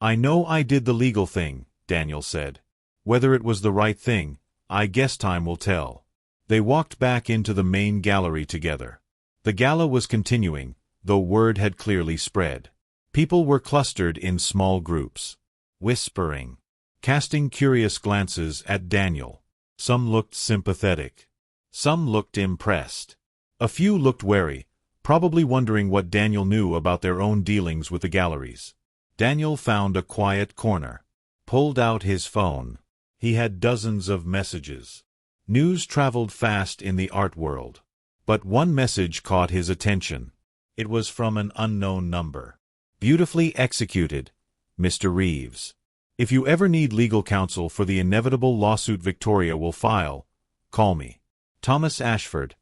A: I know I did the legal thing, Daniel said. Whether it was the right thing, I guess time will tell. They walked back into the main gallery together. The gala was continuing, though word had clearly spread. People were clustered in small groups, whispering, casting curious glances at Daniel. Some looked sympathetic. Some looked impressed. A few looked wary, probably wondering what Daniel knew about their own dealings with the galleries. Daniel found a quiet corner, pulled out his phone. He had dozens of messages. News traveled fast in the art world. But one message caught his attention. It was from an unknown number. Beautifully executed, Mr. Reeves. If you ever need legal counsel for the inevitable lawsuit Victoria will file, call me. Thomas Ashford,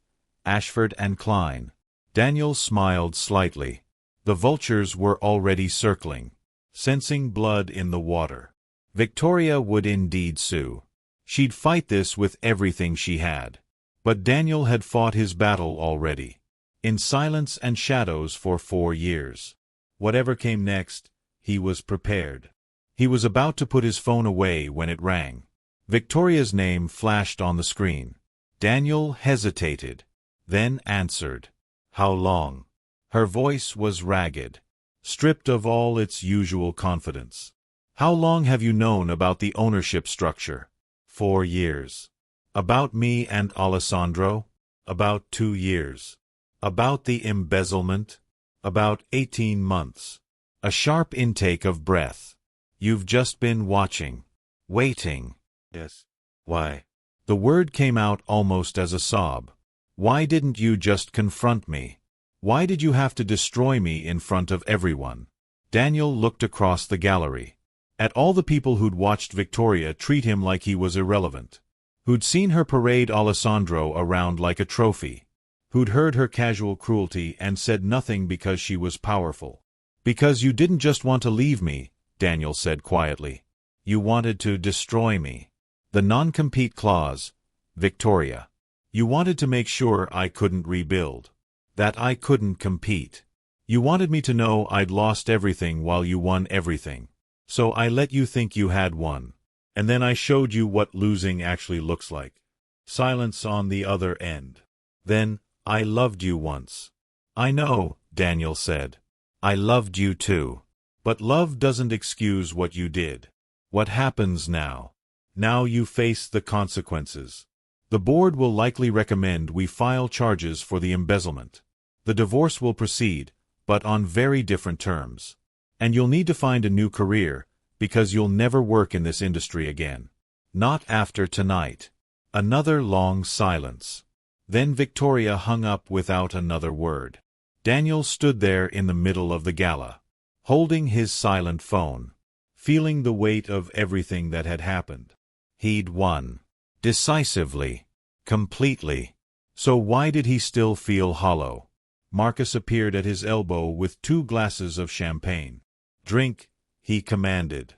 A: Ashford and Klein. Daniel smiled slightly. The vultures were already circling, sensing blood in the water. Victoria would indeed sue. She'd fight this with everything she had. But Daniel had fought his battle already, in silence and shadows for 4 years. Whatever came next, he was prepared. He was about to put his phone away when it rang. Victoria's name flashed on the screen. Daniel hesitated, then answered. How long? Her voice was ragged, stripped of all its usual confidence. How long have you known about the ownership structure? 4 years. About me and Alessandro? About 2 years. About the embezzlement? About 18 months. A sharp intake of breath. You've just been watching. Waiting. Yes. Why? The word came out almost as a sob. Why didn't you just confront me? Why did you have to destroy me in front of everyone? Daniel looked across the gallery. At all the people who'd watched Victoria treat him like he was irrelevant. Who'd seen her parade Alessandro around like a trophy. Who'd heard her casual cruelty and said nothing because she was powerful. Because you didn't just want to leave me, Daniel said quietly. You wanted to destroy me. The non-compete clause, Victoria. You wanted to make sure I couldn't rebuild. That I couldn't compete. You wanted me to know I'd lost everything while you won everything. So I let you think you had won. And then I showed you what losing actually looks like. Silence on the other end. Then, I loved you once. I know, Daniel said. I loved you too. But love doesn't excuse what you did. What happens now? Now you face the consequences. The board will likely recommend we file charges for the embezzlement. The divorce will proceed, but on very different terms. And you'll need to find a new career, because you'll never work in this industry again. Not after tonight. Another long silence. Then Victoria hung up without another word. Daniel stood there in the middle of the gala, holding his silent phone, feeling the weight of everything that had happened. He'd won. Decisively. Completely. So why did he still feel hollow? Marcus appeared at his elbow with 2 glasses of champagne. Drink, he commanded.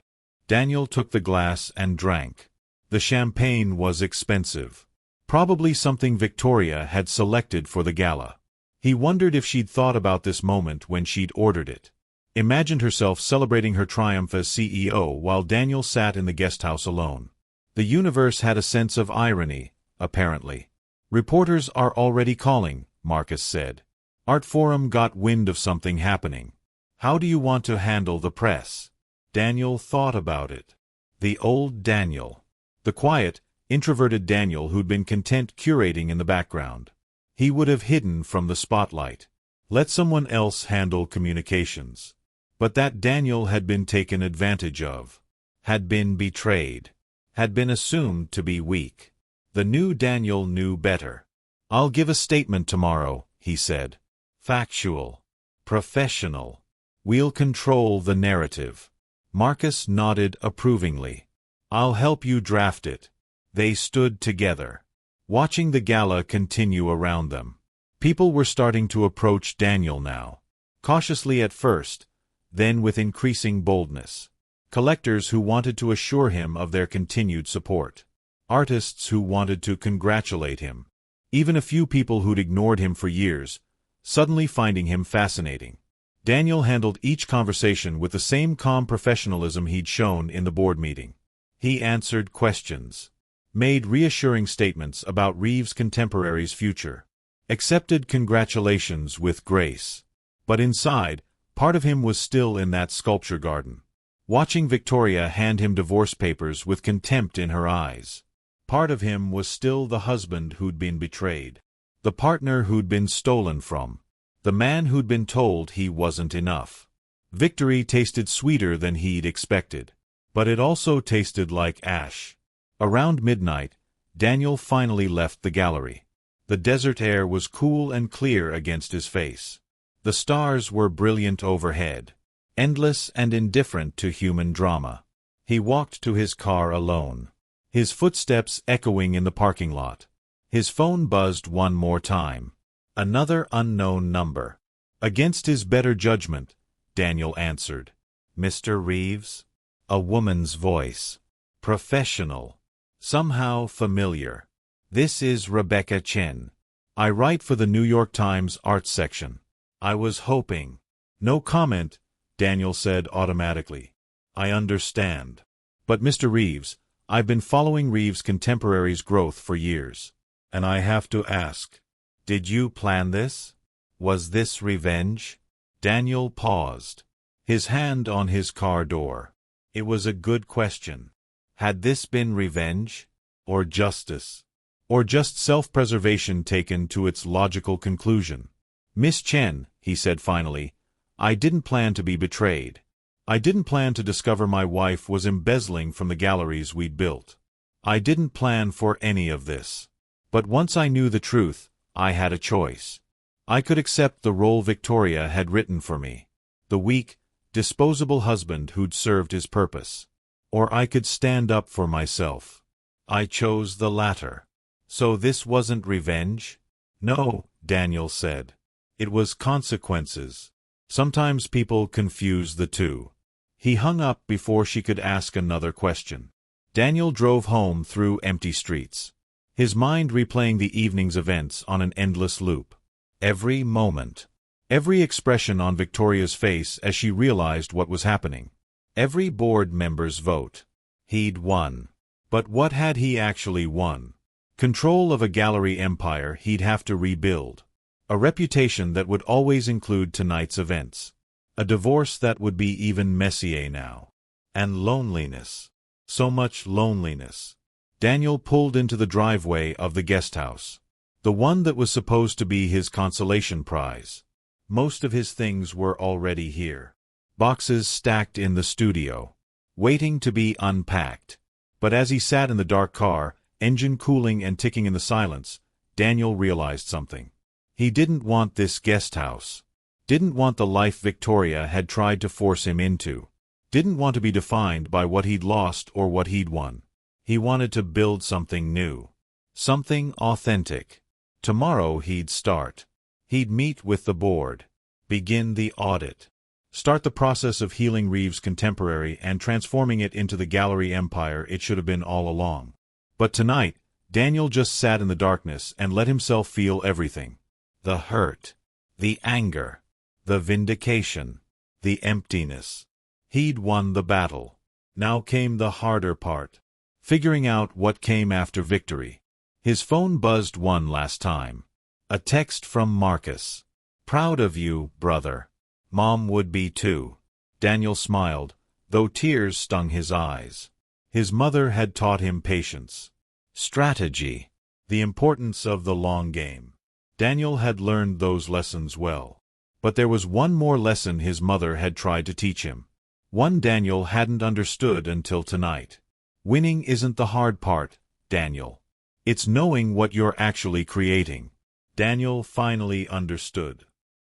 A: Daniel took the glass and drank. The champagne was expensive. Probably something Victoria had selected for the gala. He wondered if she'd thought about this moment when she'd ordered it. Imagined herself celebrating her triumph as CEO while Daniel sat in the guest house alone. The universe had a sense of irony, apparently. Reporters are already calling, Marcus said. Art Forum got wind of something happening. How do you want to handle the press? Daniel thought about it. The old Daniel. The quiet, introverted Daniel who'd been content curating in the background. He would have hidden from the spotlight. Let someone else handle communications. But that Daniel had been taken advantage of. Had been betrayed. Had been assumed to be weak. The new Daniel knew better. I'll give a statement tomorrow, he said. Factual. Professional. We'll control the narrative. Marcus nodded approvingly. I'll help you draft it. They stood together, watching the gala continue around them. People were starting to approach Daniel now. Cautiously at first, then with increasing boldness. Collectors who wanted to assure him of their continued support. Artists who wanted to congratulate him. Even a few people who'd ignored him for years, suddenly finding him fascinating. Daniel handled each conversation with the same calm professionalism he'd shown in the board meeting. He answered questions, made reassuring statements about Reeves' contemporary's future, accepted congratulations with grace. But inside, part of him was still in that sculpture garden, watching Victoria hand him divorce papers with contempt in her eyes. Part of him was still the husband who'd been betrayed, the partner who'd been stolen from, the man who'd been told he wasn't enough. Victory tasted sweeter than he'd expected, but it also tasted like ash. Around midnight, Daniel finally left the gallery. The desert air was cool and clear against his face. The stars were brilliant overhead, endless and indifferent to human drama. He walked to his car alone, his footsteps echoing in the parking lot. His phone buzzed one more time. Another unknown number. Against his better judgment, Daniel answered. Mr. Reeves? A woman's voice. Professional. Somehow familiar. This is Rebecca Chen. I write for the New York Times Arts section. I was hoping. No comment, Daniel said automatically. I understand. But Mr. Reeves, I've been following Reeves Contemporary's growth for years. And I have to ask, did you plan this? Was this revenge? Daniel paused, his hand on his car door. It was a good question. Had this been revenge? Or justice? Or just self-preservation taken to its logical conclusion? Miss Chen, he said finally, I didn't plan to be betrayed. I didn't plan to discover my wife was embezzling from the galleries we'd built. I didn't plan for any of this. But once I knew the truth, I had a choice. I could accept the role Victoria had written for me, the weak, disposable husband who'd served his purpose. Or I could stand up for myself. I chose the latter. So this wasn't revenge? No, Daniel said. It was consequences. Sometimes people confuse the two. He hung up before she could ask another question. Daniel drove home through empty streets, his mind replaying the evening's events on an endless loop. Every moment, every expression on Victoria's face as she realized what was happening. Every board member's vote. He'd won. But what had he actually won? Control of a gallery empire he'd have to rebuild. A reputation that would always include tonight's events. A divorce that would be even messier now. And loneliness. So much loneliness. Daniel pulled into the driveway of the guest house. The one that was supposed to be his consolation prize. Most of his things were already here. Boxes stacked in the studio, waiting to be unpacked. But as he sat in the dark car, engine cooling and ticking in the silence, Daniel realized something. He didn't want this guest house. Didn't want the life Victoria had tried to force him into. Didn't want to be defined by what he'd lost or what he'd won. He wanted to build something new. Something authentic. Tomorrow he'd start. He'd meet with the board. Begin the audit. Start the process of healing Reeves' Contemporary and transforming it into the gallery empire it should have been all along. But tonight, Daniel just sat in the darkness and let himself feel everything. The hurt. The anger. The vindication. The emptiness. He'd won the battle. Now came the harder part. Figuring out what came after victory. His phone buzzed one last time. A text from Marcus. Proud of you, brother. Mom would be too. Daniel smiled, though tears stung his eyes. His mother had taught him patience. Strategy. The importance of the long game. Daniel had learned those lessons well. But there was one more lesson his mother had tried to teach him. One Daniel hadn't understood until tonight. Winning isn't the hard part, Daniel. It's knowing what you're actually creating. Daniel finally understood.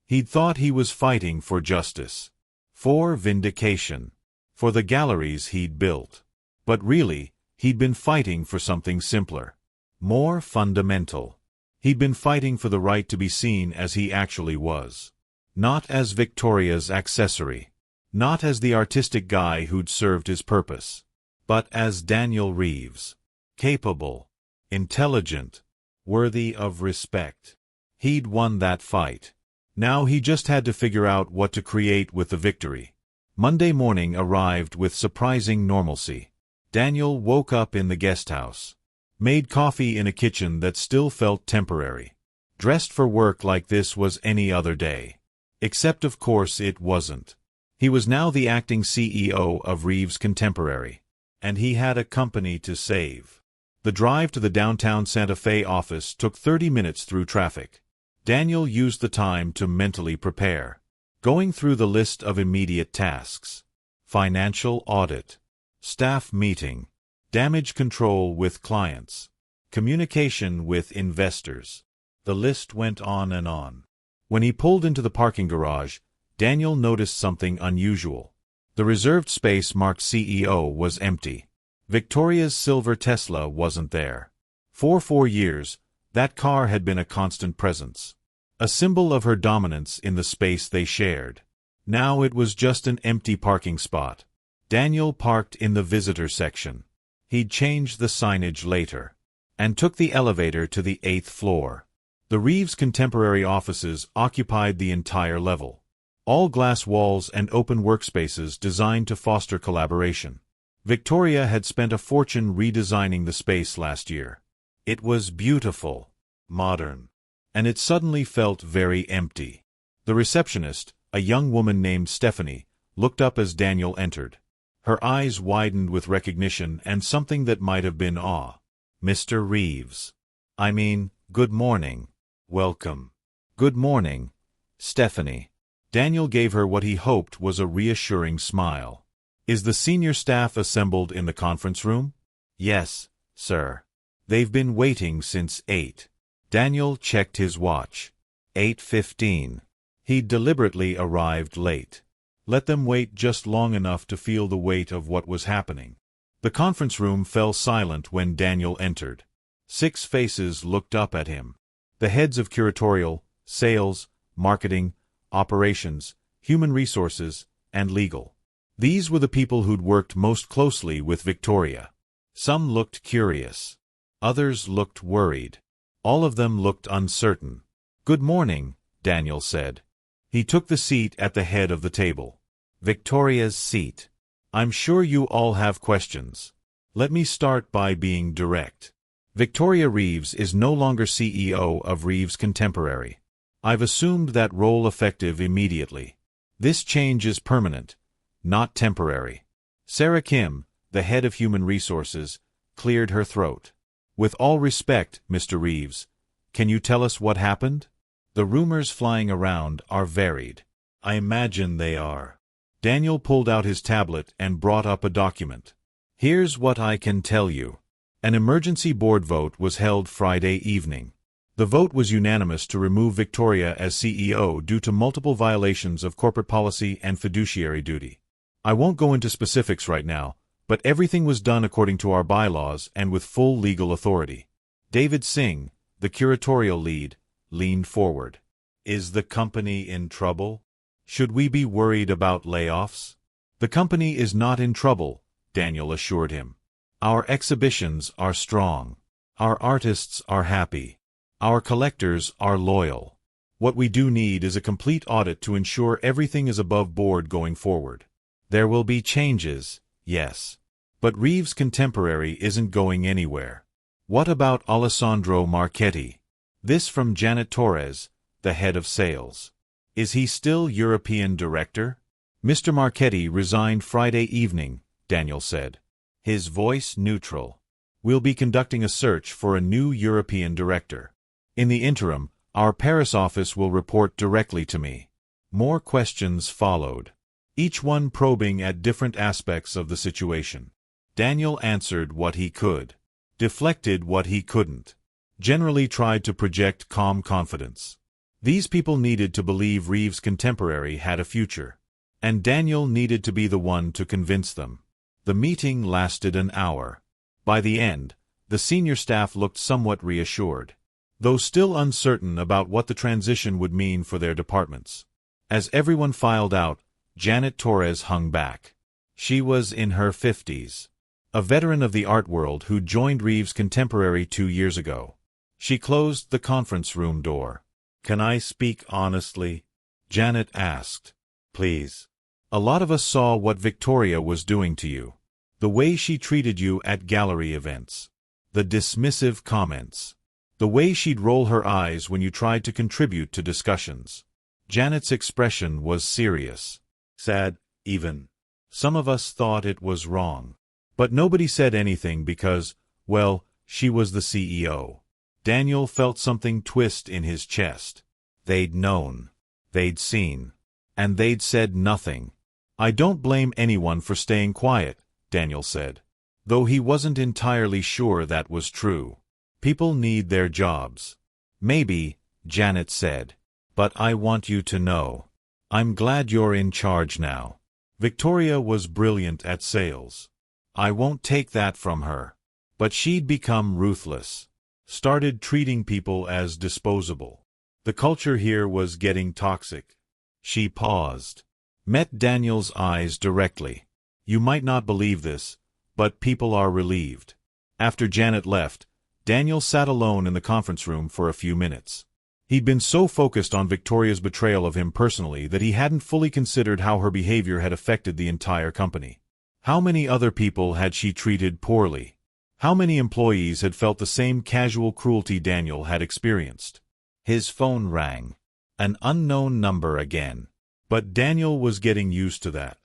A: He'd thought he was fighting for justice. For vindication. For the galleries he'd built. But really, he'd been fighting for something simpler. More fundamental. He'd been fighting for the right to be seen as he actually was. Not as Victoria's accessory. Not as the artistic guy who'd served his purpose. But as Daniel Reeves. Capable. Intelligent. Worthy of respect. He'd won that fight. Now he just had to figure out what to create with the victory. Monday morning arrived with surprising normalcy. Daniel woke up in the guest house. Made coffee in a kitchen that still felt temporary. Dressed for work like this was any other day. Except of course it wasn't. He was now the acting CEO of Reeves Contemporary. And he had a company to save. The drive to the downtown Santa Fe office took 30 minutes through traffic. Daniel used the time to mentally prepare. Going through the list of immediate tasks. Financial audit. Staff meeting. Damage control with clients. Communication with investors. The list went on and on. When he pulled into the parking garage, Daniel noticed something unusual. The reserved space marked CEO was empty. Victoria's silver Tesla wasn't there. For 4 years, that car had been a constant presence. A symbol of her dominance in the space they shared. Now it was just an empty parking spot. Daniel parked in the visitor section. He'd changed the signage later. And took the elevator to the 8th floor. The Reeves Contemporary offices occupied the entire level. All glass walls and open workspaces designed to foster collaboration. Victoria had spent a fortune redesigning the space last year. It was beautiful, modern, and it suddenly felt very empty. The receptionist, a young woman named Stephanie, looked up as Daniel entered. Her eyes widened with recognition and something that might have been awe. "Mr. Reeves. Good morning. Welcome." "Good morning, Stephanie." Daniel gave her what he hoped was a reassuring smile. "Is the senior staff assembled in the conference room?" "Yes, sir. They've been waiting since 8. Daniel checked his watch. 8:15. He'd deliberately arrived late. Let them wait just long enough to feel the weight of what was happening. The conference room fell silent when Daniel entered. 6 faces looked up at him. The heads of curatorial, sales, marketing, operations, human resources, and legal. These were the people who'd worked most closely with Victoria. Some looked curious. Others looked worried. All of them looked uncertain. "Good morning," Daniel said. He took the seat at the head of the table. Victoria's seat. "I'm sure you all have questions. Let me start by being direct. Victoria Reeves is no longer CEO of Reeves Contemporary. I've assumed that role effective immediately. This change is permanent, not temporary." Sarah Kim, the head of human resources, cleared her throat. "With all respect, Mr. Reeves, can you tell us what happened? The rumors flying around are varied." "I imagine they are." Daniel pulled out his tablet and brought up a document. "Here's what I can tell you. An emergency board vote was held Friday evening. The vote was unanimous to remove Victoria as CEO due to multiple violations of corporate policy and fiduciary duty. I won't go into specifics right now, but everything was done according to our bylaws and with full legal authority." David Singh, the curatorial lead, leaned forward. "Is the company in trouble? Should we be worried about layoffs?" "The company is not in trouble," Daniel assured him. "Our exhibitions are strong. Our artists are happy. Our collectors are loyal. What we do need is a complete audit to ensure everything is above board going forward. There will be changes, yes. But Reeves Contemporary isn't going anywhere." "What about Alessandro Marchetti?" This from Janet Torres, the head of sales. "Is he still European director?" "Mr. Marchetti resigned Friday evening," Daniel said. His voice neutral. "We'll be conducting a search for a new European director. In the interim, our Paris office will report directly to me." More questions followed, each one probing at different aspects of the situation. Daniel answered what he could, deflected what he couldn't, generally tried to project calm confidence. These people needed to believe Reeves Contemporary had a future, and Daniel needed to be the one to convince them. The meeting lasted an hour. By the end, the senior staff looked somewhat reassured, though still uncertain about what the transition would mean for their departments. As everyone filed out, Janet Torres hung back. She was in her 50s, a veteran of the art world who joined Reeves Contemporary 2 years ago. She closed the conference room door. "Can I speak honestly?" Janet asked. "Please. A lot of us saw what Victoria was doing to you. The way she treated you at gallery events. The dismissive comments. The way she'd roll her eyes when you tried to contribute to discussions." Janet's expression was serious. "Sad, even. Some of us thought it was wrong. But nobody said anything because, well, she was the CEO." Daniel felt something twist in his chest. They'd known. They'd seen. And they'd said nothing. "I don't blame anyone for staying quiet," Daniel said, though he wasn't entirely sure that was true. "People need their jobs." "Maybe," Janet said. "But I want you to know. I'm glad you're in charge now." Victoria was brilliant at sales. I won't take that from her. But she'd become ruthless. Started treating people as disposable. The culture here was getting toxic. She paused. Met Daniel's eyes directly. "You might not believe this, but people are relieved." After Janet left, Daniel sat alone in the conference room for a few minutes. He'd been so focused on Victoria's betrayal of him personally that he hadn't fully considered how her behavior had affected the entire company. How many other people had she treated poorly? How many employees had felt the same casual cruelty Daniel had experienced? His phone rang. An unknown number again. But Daniel was getting used to that.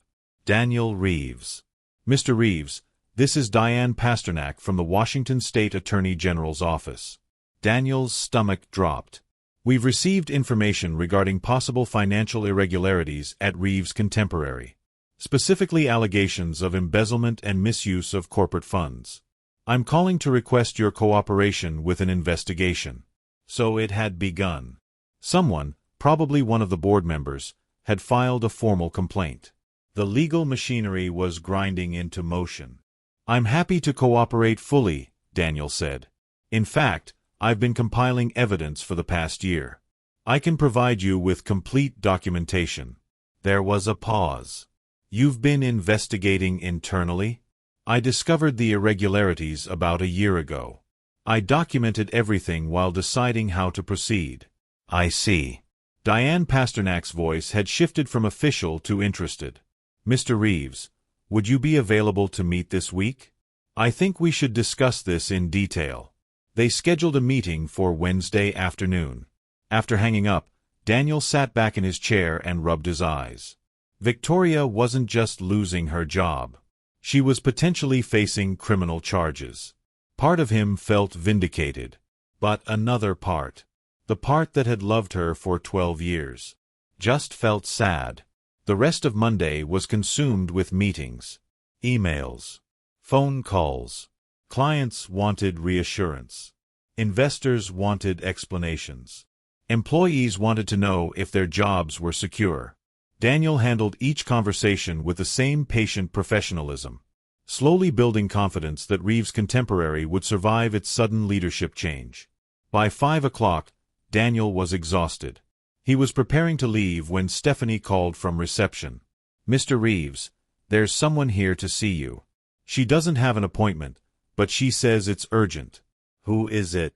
A: Daniel Reeves. Mr. Reeves, this is Diane Pasternak from the Washington State Attorney General's office. Daniel's stomach dropped. We've received information regarding possible financial irregularities at Reeves Contemporary. Specifically allegations of embezzlement and misuse of corporate funds. I'm calling to request your cooperation with an investigation. So it had begun. Someone, probably one of the board members, had filed a formal complaint. The legal machinery was grinding into motion. I'm happy to cooperate fully, Daniel said. In fact, I've been compiling evidence for the past year. I can provide you with complete documentation. There was a pause. You've been investigating internally? I discovered the irregularities about a year ago. I documented everything while deciding how to proceed. I see. Diane Pasternak's voice had shifted from official to interested. Mr. Reeves, would you be available to meet this week? I think we should discuss this in detail. They scheduled a meeting for Wednesday afternoon. After hanging up, Daniel sat back in his chair and rubbed his eyes. Victoria wasn't just losing her job. She was potentially facing criminal charges. Part of him felt vindicated. But another part, the part that had loved her for 12 years, just felt sad. The rest of Monday was consumed with meetings, emails, phone calls. Clients wanted reassurance. Investors wanted explanations. Employees wanted to know if their jobs were secure. Daniel handled each conversation with the same patient professionalism, slowly building confidence that Reeves Contemporary would survive its sudden leadership change. By 5 o'clock, Daniel was exhausted. He was preparing to leave when Stephanie called from reception. Mr. Reeves, there's someone here to see you. She doesn't have an appointment, but she says it's urgent. Who is it?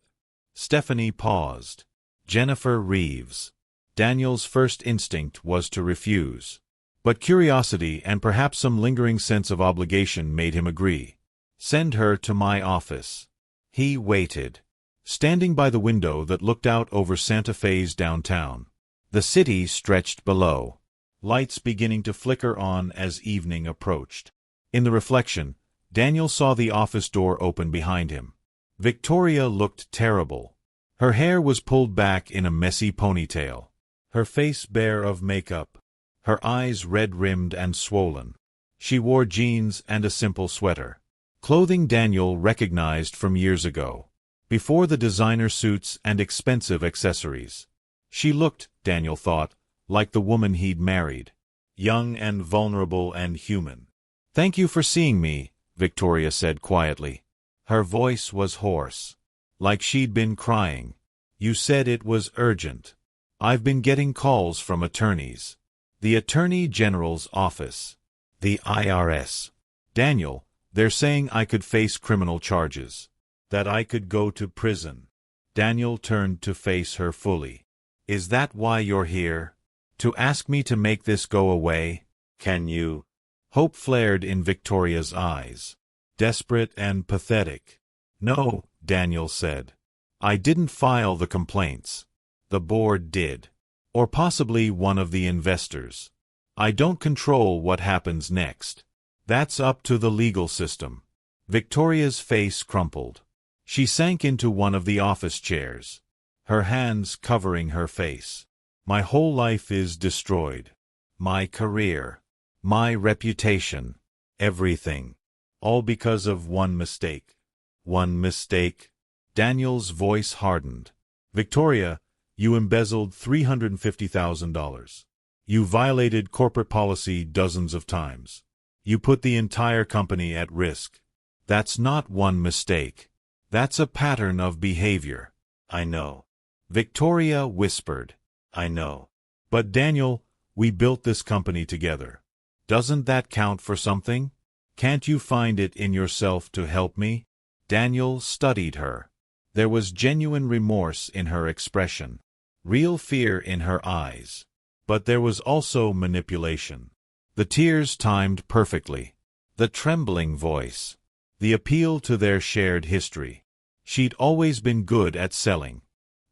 A: Stephanie paused. Jennifer Reeves. Daniel's first instinct was to refuse. But curiosity and perhaps some lingering sense of obligation made him agree. Send her to my office. He waited, standing by the window that looked out over Santa Fe's downtown. The city stretched below, lights beginning to flicker on as evening approached. In the reflection, Daniel saw the office door open behind him. Victoria looked terrible. Her hair was pulled back in a messy ponytail. Her face bare of makeup, her eyes red-rimmed and swollen. She wore jeans and a simple sweater. Clothing Daniel recognized from years ago, before the designer suits and expensive accessories. She looked, Daniel thought, like the woman he'd married. Young and vulnerable and human. Thank you for seeing me, Victoria said quietly. Her voice was hoarse, like she'd been crying. You said it was urgent. I've been getting calls from attorneys. The Attorney General's office. The IRS. Daniel, they're saying I could face criminal charges. That I could go to prison. Daniel turned to face her fully. Is that why you're here? To ask me to make this go away? Can you? Hope flared in Victoria's eyes. Desperate and pathetic. No, Daniel said. I didn't file the complaints. The board did. Or possibly one of the investors. I don't control what happens next. That's up to the legal system. Victoria's face crumpled. She sank into one of the office chairs, her hands covering her face. My whole life is destroyed. My career. My reputation. Everything. All because of one mistake. One mistake. Daniel's voice hardened. Victoria, you embezzled $350,000. You violated corporate policy dozens of times. You put the entire company at risk. That's not one mistake. That's a pattern of behavior. I know. Victoria whispered. I know. But Daniel, we built this company together. Doesn't that count for something? Can't you find it in yourself to help me? Daniel studied her. There was genuine remorse in her expression. real fear in her eyes. But there was also manipulation. The tears timed perfectly. The trembling voice. The appeal to their shared history. She'd always been good at selling.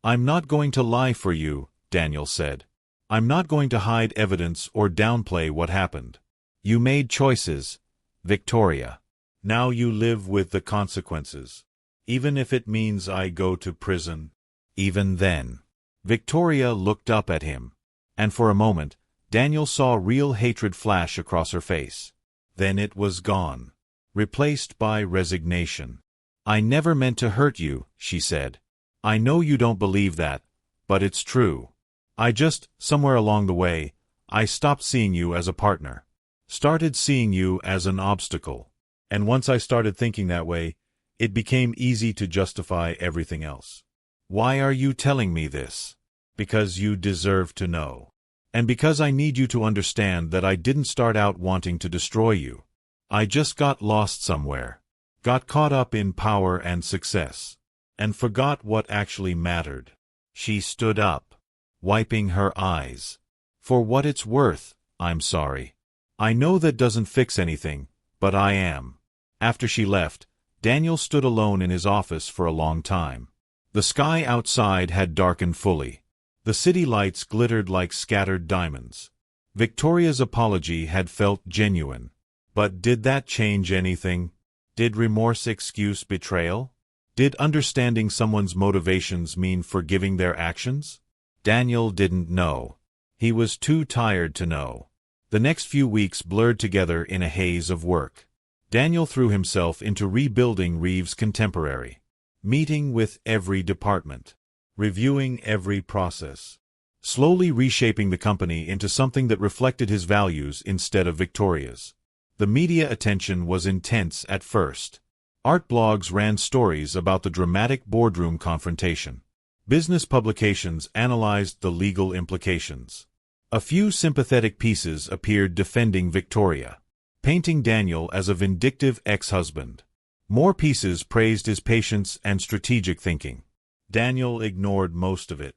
A: "I'm not going to lie for you," Daniel said. "I'm not going to hide evidence or downplay what happened. You made choices, Victoria. Now you live with the consequences. Even if it means I go to prison." Even then. Victoria looked up at him. And for a moment, Daniel saw real hatred flash across her face. Then it was gone. Replaced by resignation. "I never meant to hurt you," she said. "I know you don't believe that, but it's true. Somewhere along the way, I stopped seeing you as a partner. Started seeing you as an obstacle. And once I started thinking that way, it became easy to justify everything else. Why are you telling me this? Because you deserve to know. And because I need you to understand that I didn't start out wanting to destroy you. I just got lost somewhere. Got caught up in power and success. And forgot what actually mattered." She stood up, wiping her eyes. "For what it's worth, I'm sorry. I know that doesn't fix anything, but I am." After she left, Daniel stood alone in his office for a long time. The sky outside had darkened fully. The city lights glittered like scattered diamonds. Victoria's apology had felt genuine. But did that change anything? Did remorse excuse betrayal? Did understanding someone's motivations mean forgiving their actions? Daniel didn't know. He was too tired to know. The next few weeks blurred together in a haze of work. Daniel threw himself into rebuilding Reeves' Contemporary. Meeting with every department. Reviewing every process. Slowly reshaping the company into something that reflected his values instead of Victoria's. The media attention was intense at first. Art blogs ran stories about the dramatic boardroom confrontation. Business publications analyzed the legal implications. A few sympathetic pieces appeared defending Victoria, painting Daniel as a vindictive ex-husband. More pieces praised his patience and strategic thinking. Daniel ignored most of it.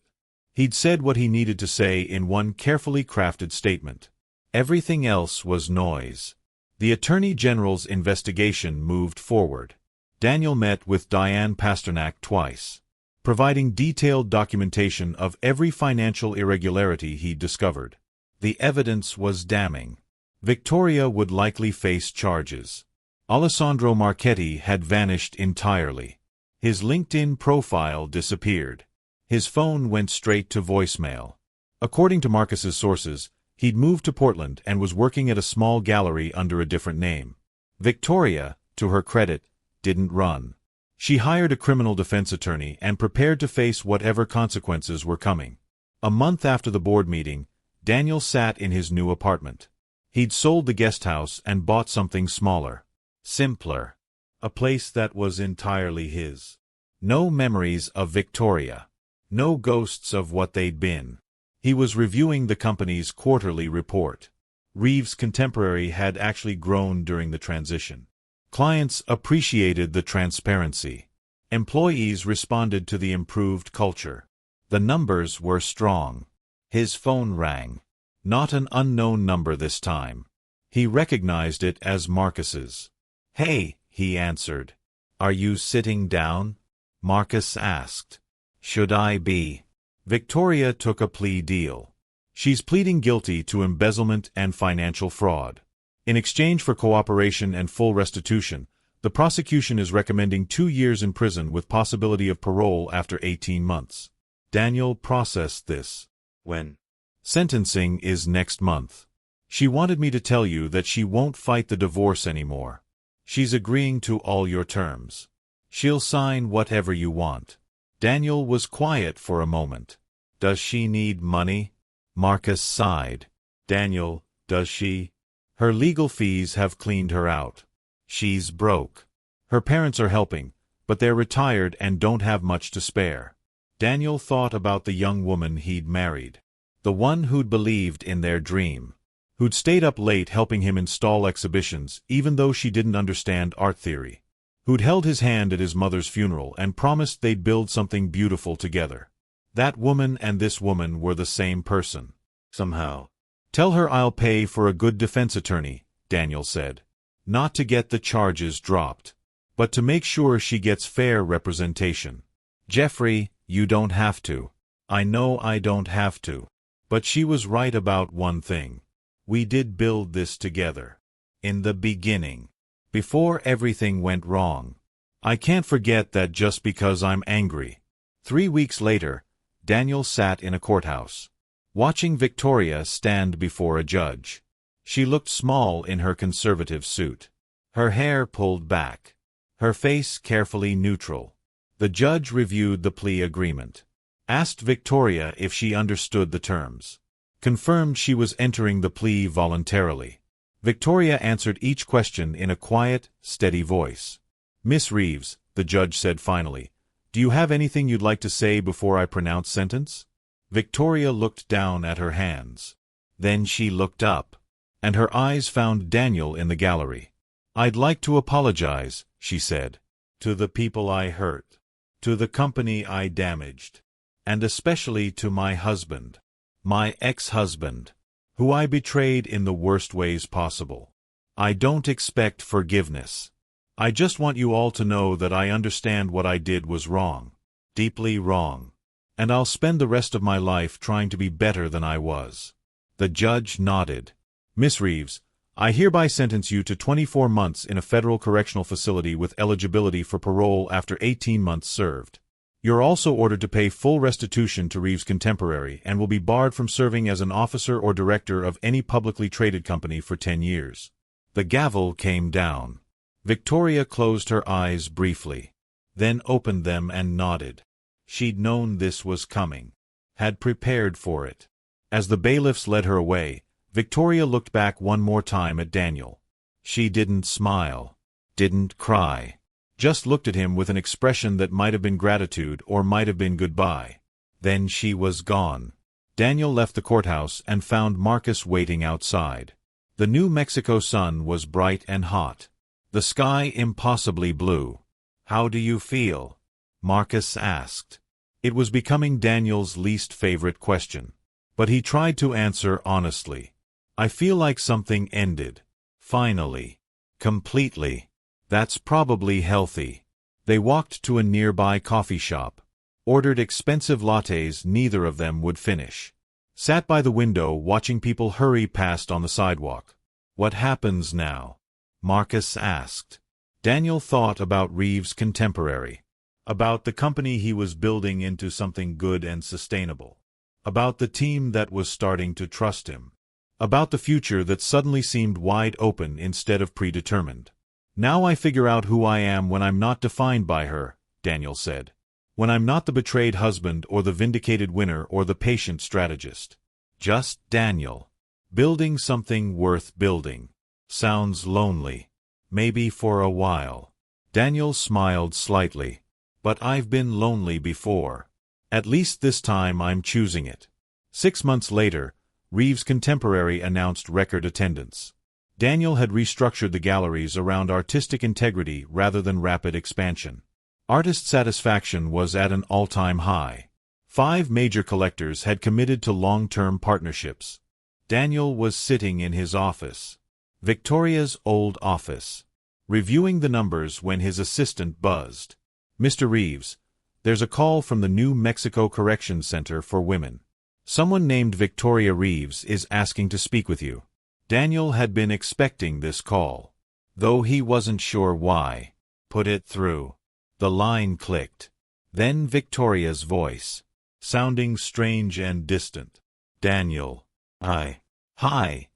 A: He'd said what he needed to say in one carefully crafted statement. Everything else was noise. The Attorney General's investigation moved forward. Daniel met with Diane Pasternak twice, providing detailed documentation of every financial irregularity he'd discovered. The evidence was damning. Victoria would likely face charges. Alessandro Marchetti had vanished entirely. His LinkedIn profile disappeared. His phone went straight to voicemail. According to Marcus's sources, he'd moved to Portland and was working at a small gallery under a different name. Victoria, to her credit, didn't run. She hired a criminal defense attorney and prepared to face whatever consequences were coming. A month after the board meeting, Daniel sat in his new apartment. He'd sold the guest house and bought something smaller, simpler. A place that was entirely his. No memories of Victoria. No ghosts of what they'd been. He was reviewing the company's quarterly report. Reeves' Contemporary had actually grown during the transition. Clients appreciated the transparency. Employees responded to the improved culture. The numbers were strong. His phone rang. Not an unknown number this time. He recognized it as Marcus's. "Hey," he answered. "Are you sitting down?" Marcus asked. "Should I be?" Victoria took a plea deal. She's pleading guilty to embezzlement and financial fraud. In exchange for cooperation and full restitution, the prosecution is recommending 2 years in prison with possibility of parole after 18 months. Daniel processed this. "When?" "Sentencing is next month. She wanted me to tell you that she won't fight the divorce anymore. She's agreeing to all your terms. She'll sign whatever you want." Daniel was quiet for a moment. "Does she need money?" Marcus sighed. "Daniel, does she? Her legal fees have cleaned her out. She's broke. Her parents are helping, but they're retired and don't have much to spare." Daniel thought about the young woman he'd married. The one who'd believed in their dream. Who'd stayed up late helping him install exhibitions, even though she didn't understand art theory. Who'd held his hand at his mother's funeral and promised they'd build something beautiful together. That woman and this woman were the same person. Somehow. Tell her I'll pay for a good defense attorney, Daniel said. Not to get the charges dropped, but to make sure she gets fair representation. Jeffrey, you don't have to. I know I don't have to. But she was right about one thing. We did build this together. In the beginning. Before everything went wrong. I can't forget that just because I'm angry. 3 weeks later, Daniel sat in a courthouse, watching Victoria stand before a judge. She looked small in her conservative suit. Her hair pulled back. Her face carefully neutral. The judge reviewed the plea agreement. Asked Victoria if she understood the terms. Confirmed she was entering the plea voluntarily. Victoria answered each question in a quiet, steady voice. Miss Reeves, the judge said finally, do you have anything you'd like to say before I pronounce sentence? Victoria looked down at her hands. Then she looked up, and her eyes found Daniel in the gallery. I'd like to apologize, she said, to the people I hurt, to the company I damaged, and especially to my husband, my ex-husband, who I betrayed in the worst ways possible. I don't expect forgiveness. I just want you all to know that I understand what I did was wrong, deeply wrong, and I'll spend the rest of my life trying to be better than I was. The judge nodded. Miss Reeves, I hereby sentence you to 24 months in a federal correctional facility with eligibility for parole after 18 months served. You're also ordered to pay full restitution to Reeves' contemporary and will be barred from serving as an officer or director of any publicly traded company for 10 years. The gavel came down. Victoria closed her eyes briefly, then opened them and nodded. She'd known this was coming, had prepared for it. As the bailiffs led her away, Victoria looked back one more time at Daniel. She didn't smile, didn't cry, just looked at him with an expression that might have been gratitude or might have been goodbye. Then she was gone. Daniel left the courthouse and found Marcus waiting outside. The New Mexico sun was bright and hot. The sky impossibly blue. How do you feel? Marcus asked. It was becoming Daniel's least favorite question. But he tried to answer honestly. I feel like something ended. Finally. Completely. That's probably healthy. They walked to a nearby coffee shop. Ordered expensive lattes neither of them would finish. Sat by the window watching people hurry past on the sidewalk. What happens now? Marcus asked. Daniel thought about Reeves' contemporary. About the company he was building into something good and sustainable. About the team that was starting to trust him. About the future that suddenly seemed wide open instead of predetermined. Now I figure out who I am when I'm not defined by her, Daniel said. When I'm not the betrayed husband or the vindicated winner or the patient strategist. Just Daniel. Building something worth building. Sounds lonely. Maybe for a while. Daniel smiled slightly. But I've been lonely before. At least this time I'm choosing it. 6 months later, Reeves' contemporary announced record attendance. Daniel had restructured the galleries around artistic integrity rather than rapid expansion. Artist satisfaction was at an all-time high. 5 major collectors had committed to long-term partnerships. Daniel was sitting in his office. Victoria's old office. Reviewing the numbers when his assistant buzzed. Mr. Reeves, there's a call from the New Mexico Corrections Center for Women. Someone named Victoria Reeves is asking to speak with you. Daniel had been expecting this call, though he wasn't sure why. Put it through. The line clicked. Then Victoria's voice, sounding strange and distant. Daniel. Hi,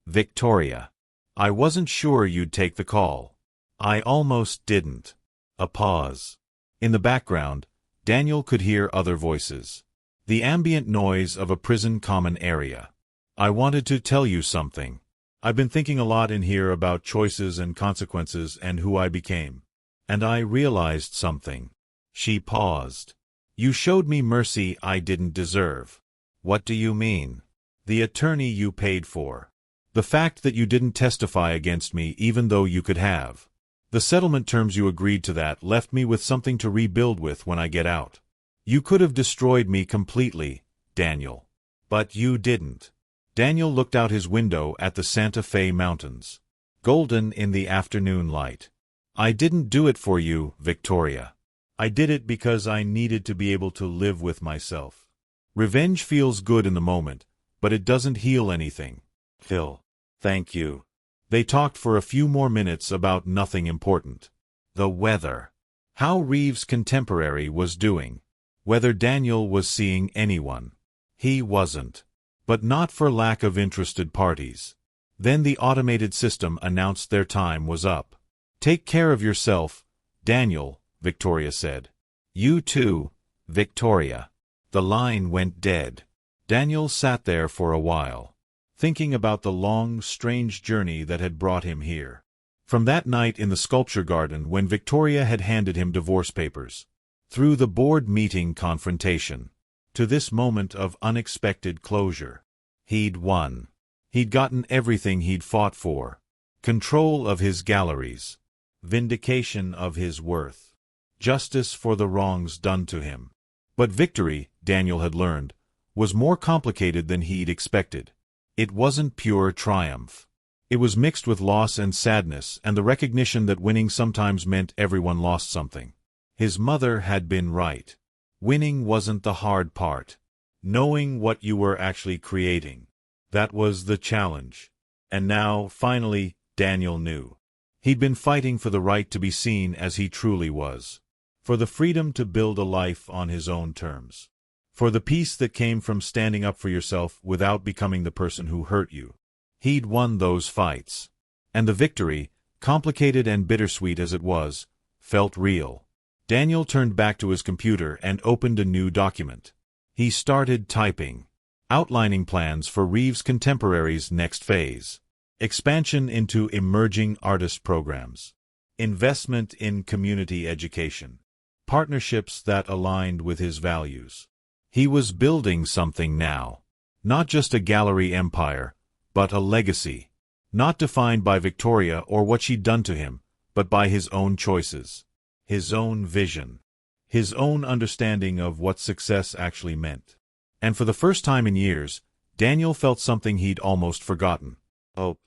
A: Victoria. I wasn't sure you'd take the call. I almost didn't. A pause. In the background, Daniel could hear other voices. The ambient noise of a prison common area. I wanted to tell you something. I've been thinking a lot in here about choices and consequences and who I became. And I realized something. She paused. You showed me mercy I didn't deserve. What do you mean? The attorney you paid for. The fact that you didn't testify against me even though you could have. The settlement terms you agreed to that left me with something to rebuild with when I get out. You could have destroyed me completely, Daniel. But you didn't. Daniel looked out his window at the Santa Fe Mountains, golden in the afternoon light. I didn't do it for you, Victoria. I did it because I needed to be able to live with myself. Revenge feels good in the moment, but it doesn't heal anything. Phil. Thank you. They talked for a few more minutes about nothing important. The weather. How Reeves' contemporary was doing. Whether Daniel was seeing anyone. He wasn't. But not for lack of interested parties. Then the automated system announced their time was up. Take care of yourself, Daniel, Victoria said. You too, Victoria. The line went dead. Daniel sat there for a while, thinking about the long, strange journey that had brought him here. From that night in the sculpture garden when Victoria had handed him divorce papers, through the board meeting confrontation, to this moment of unexpected closure. He'd won. He'd gotten everything he'd fought for. Control of his galleries. Vindication of his worth. Justice for the wrongs done to him. But victory, Daniel had learned, was more complicated than he'd expected. It wasn't pure triumph. It was mixed with loss and sadness and the recognition that winning sometimes meant everyone lost something. His mother had been right. Winning wasn't the hard part. Knowing what you were actually creating. That was the challenge. And now, finally, Daniel knew. He'd been fighting for the right to be seen as he truly was. For the freedom to build a life on his own terms. For the peace that came from standing up for yourself without becoming the person who hurt you. He'd won those fights. And the victory, complicated and bittersweet as it was, felt real. Daniel turned back to his computer and opened a new document. He started typing. Outlining plans for Reeves' Contemporary's next phase. Expansion into emerging artist programs. Investment in community education. Partnerships that aligned with his values. He was building something now. Not just a gallery empire, but a legacy. Not defined by Victoria or what she'd done to him, but by his own choices. His own vision. His own understanding of what success actually meant. And for the first time in years, Daniel felt something he'd almost forgotten. Hope.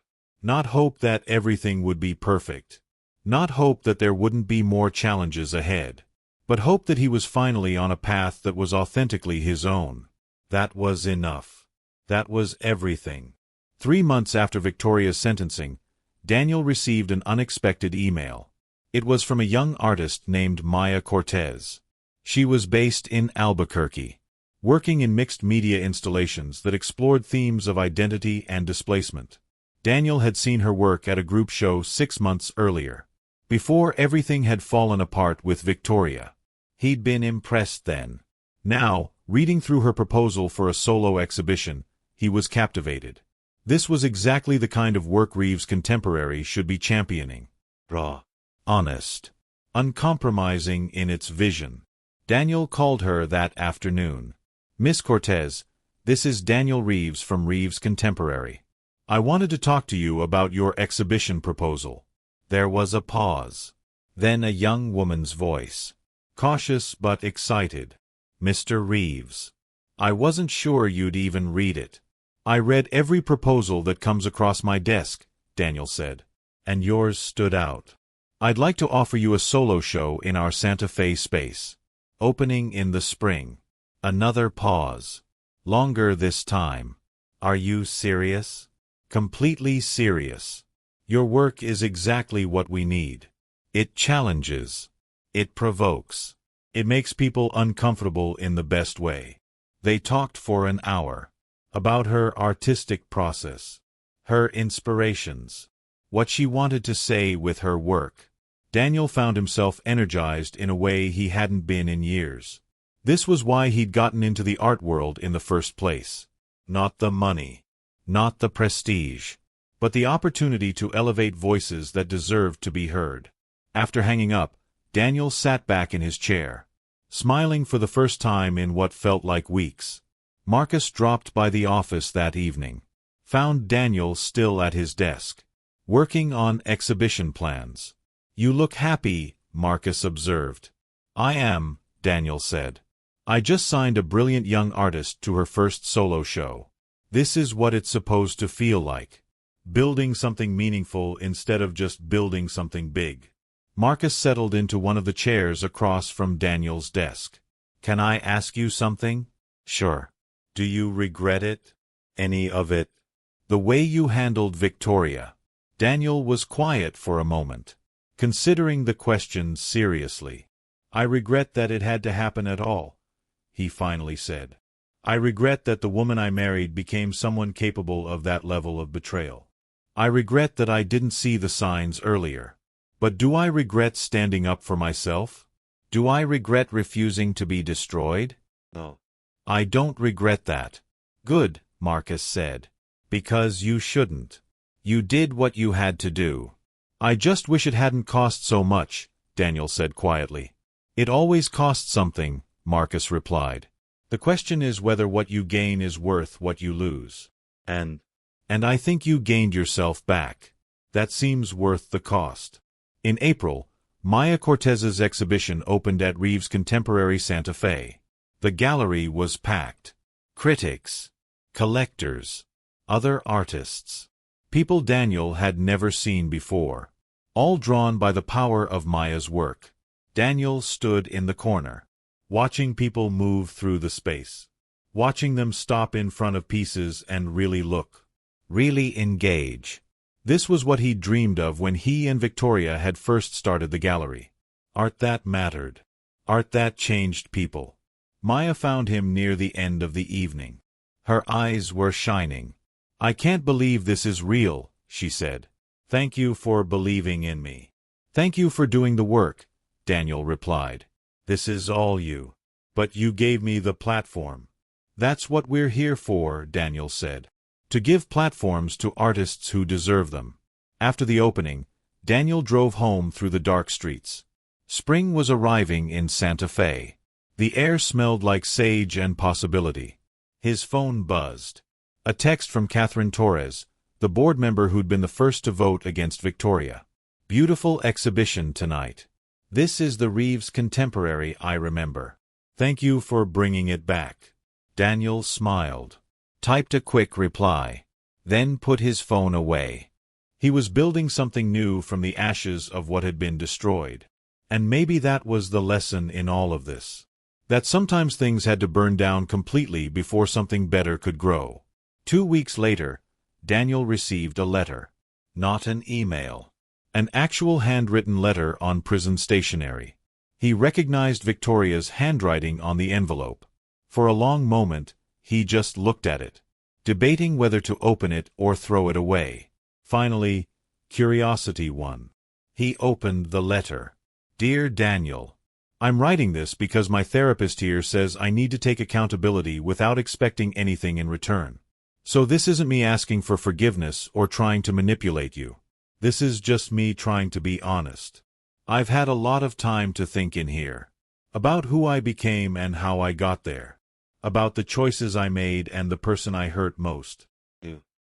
A: Not hope that everything would be perfect. Not hope that there wouldn't be more challenges ahead. But hope that he was finally on a path that was authentically his own. That was enough. That was everything. 3 months after Victoria's sentencing, Daniel received an unexpected email. It was from a young artist named Maya Cortez. She was based in Albuquerque, working in mixed media installations that explored themes of identity and displacement. Daniel had seen her work at a group show 6 months earlier, before everything had fallen apart with Victoria. He'd been impressed then. Now, reading through her proposal for a solo exhibition, he was captivated. This was exactly the kind of work Reeves' Contemporary should be championing. Raw. Honest. Uncompromising in its vision. Daniel called her that afternoon. Miss Cortez, this is Daniel Reeves from Reeves' Contemporary. I wanted to talk to you about your exhibition proposal. There was a pause. Then a young woman's voice. Cautious but excited. Mr. Reeves. I wasn't sure you'd even read it. I read every proposal that comes across my desk, Daniel said. And yours stood out. I'd like to offer you a solo show in our Santa Fe space. Opening in the spring. Another pause. Longer this time. Are you serious? Completely serious. Your work is exactly what we need. It challenges. It provokes. It makes people uncomfortable in the best way. They talked for an hour. About her artistic process. Her inspirations. What she wanted to say with her work. Daniel found himself energized in a way he hadn't been in years. This was why he'd gotten into the art world in the first place. Not the money. Not the prestige. But the opportunity to elevate voices that deserved to be heard. After hanging up, Daniel sat back in his chair, smiling for the first time in what felt like weeks. Marcus dropped by the office that evening. Found Daniel still at his desk, working on exhibition plans. You look happy, Marcus observed. I am, Daniel said. I just signed a brilliant young artist to her first solo show. This is what it's supposed to feel like. Building something meaningful instead of just building something big. Marcus settled into one of the chairs across from Daniel's desk. Can I ask you something? Sure. Do you regret it? Any of it? The way you handled Victoria. Daniel was quiet for a moment, considering the question seriously. I regret that it had to happen at all, he finally said. I regret that the woman I married became someone capable of that level of betrayal. I regret that I didn't see the signs earlier. But do I regret standing up for myself? Do I regret refusing to be destroyed? No. I don't regret that. Good, Marcus said. Because you shouldn't. You did what you had to do. I just wish it hadn't cost so much, Daniel said quietly. It always costs something, Marcus replied. The question is whether what you gain is worth what you lose. And I think you gained yourself back. That seems worth the cost. In April, Maya Cortez's exhibition opened at Reeves Contemporary Santa Fe. The gallery was packed. Critics, collectors, other artists. People Daniel had never seen before. All drawn by the power of Maya's work. Daniel stood in the corner, watching people move through the space. Watching them stop in front of pieces and really look. Really engage. This was what he dreamed of when he and Victoria had first started the gallery. Art that mattered. Art that changed people. Maya found him near the end of the evening. Her eyes were shining. I can't believe this is real, she said. Thank you for believing in me. Thank you for doing the work, Daniel replied. This is all you. But you gave me the platform. That's what we're here for, Daniel said. To give platforms to artists who deserve them. After the opening, Daniel drove home through the dark streets. Spring was arriving in Santa Fe. The air smelled like sage and possibility. His phone buzzed. A text from Catherine Torres, the board member who'd been the first to vote against Victoria. Beautiful exhibition tonight. This is the Reeves Contemporary I remember. Thank you for bringing it back. Daniel smiled. Typed a quick reply. Then put his phone away. He was building something new from the ashes of what had been destroyed. And maybe that was the lesson in all of this. That sometimes things had to burn down completely before something better could grow. 2 weeks later, Daniel received a letter. Not an email. An actual handwritten letter on prison stationery. He recognized Victoria's handwriting on the envelope. For a long moment, he just looked at it, debating whether to open it or throw it away. Finally, curiosity won. He opened the letter. Dear Daniel, I'm writing this because my therapist here says I need to take accountability without expecting anything in return. So this isn't me asking for forgiveness or trying to manipulate you. This is just me trying to be honest. I've had a lot of time to think in here. About who I became and how I got there. About the choices I made and the person I hurt most.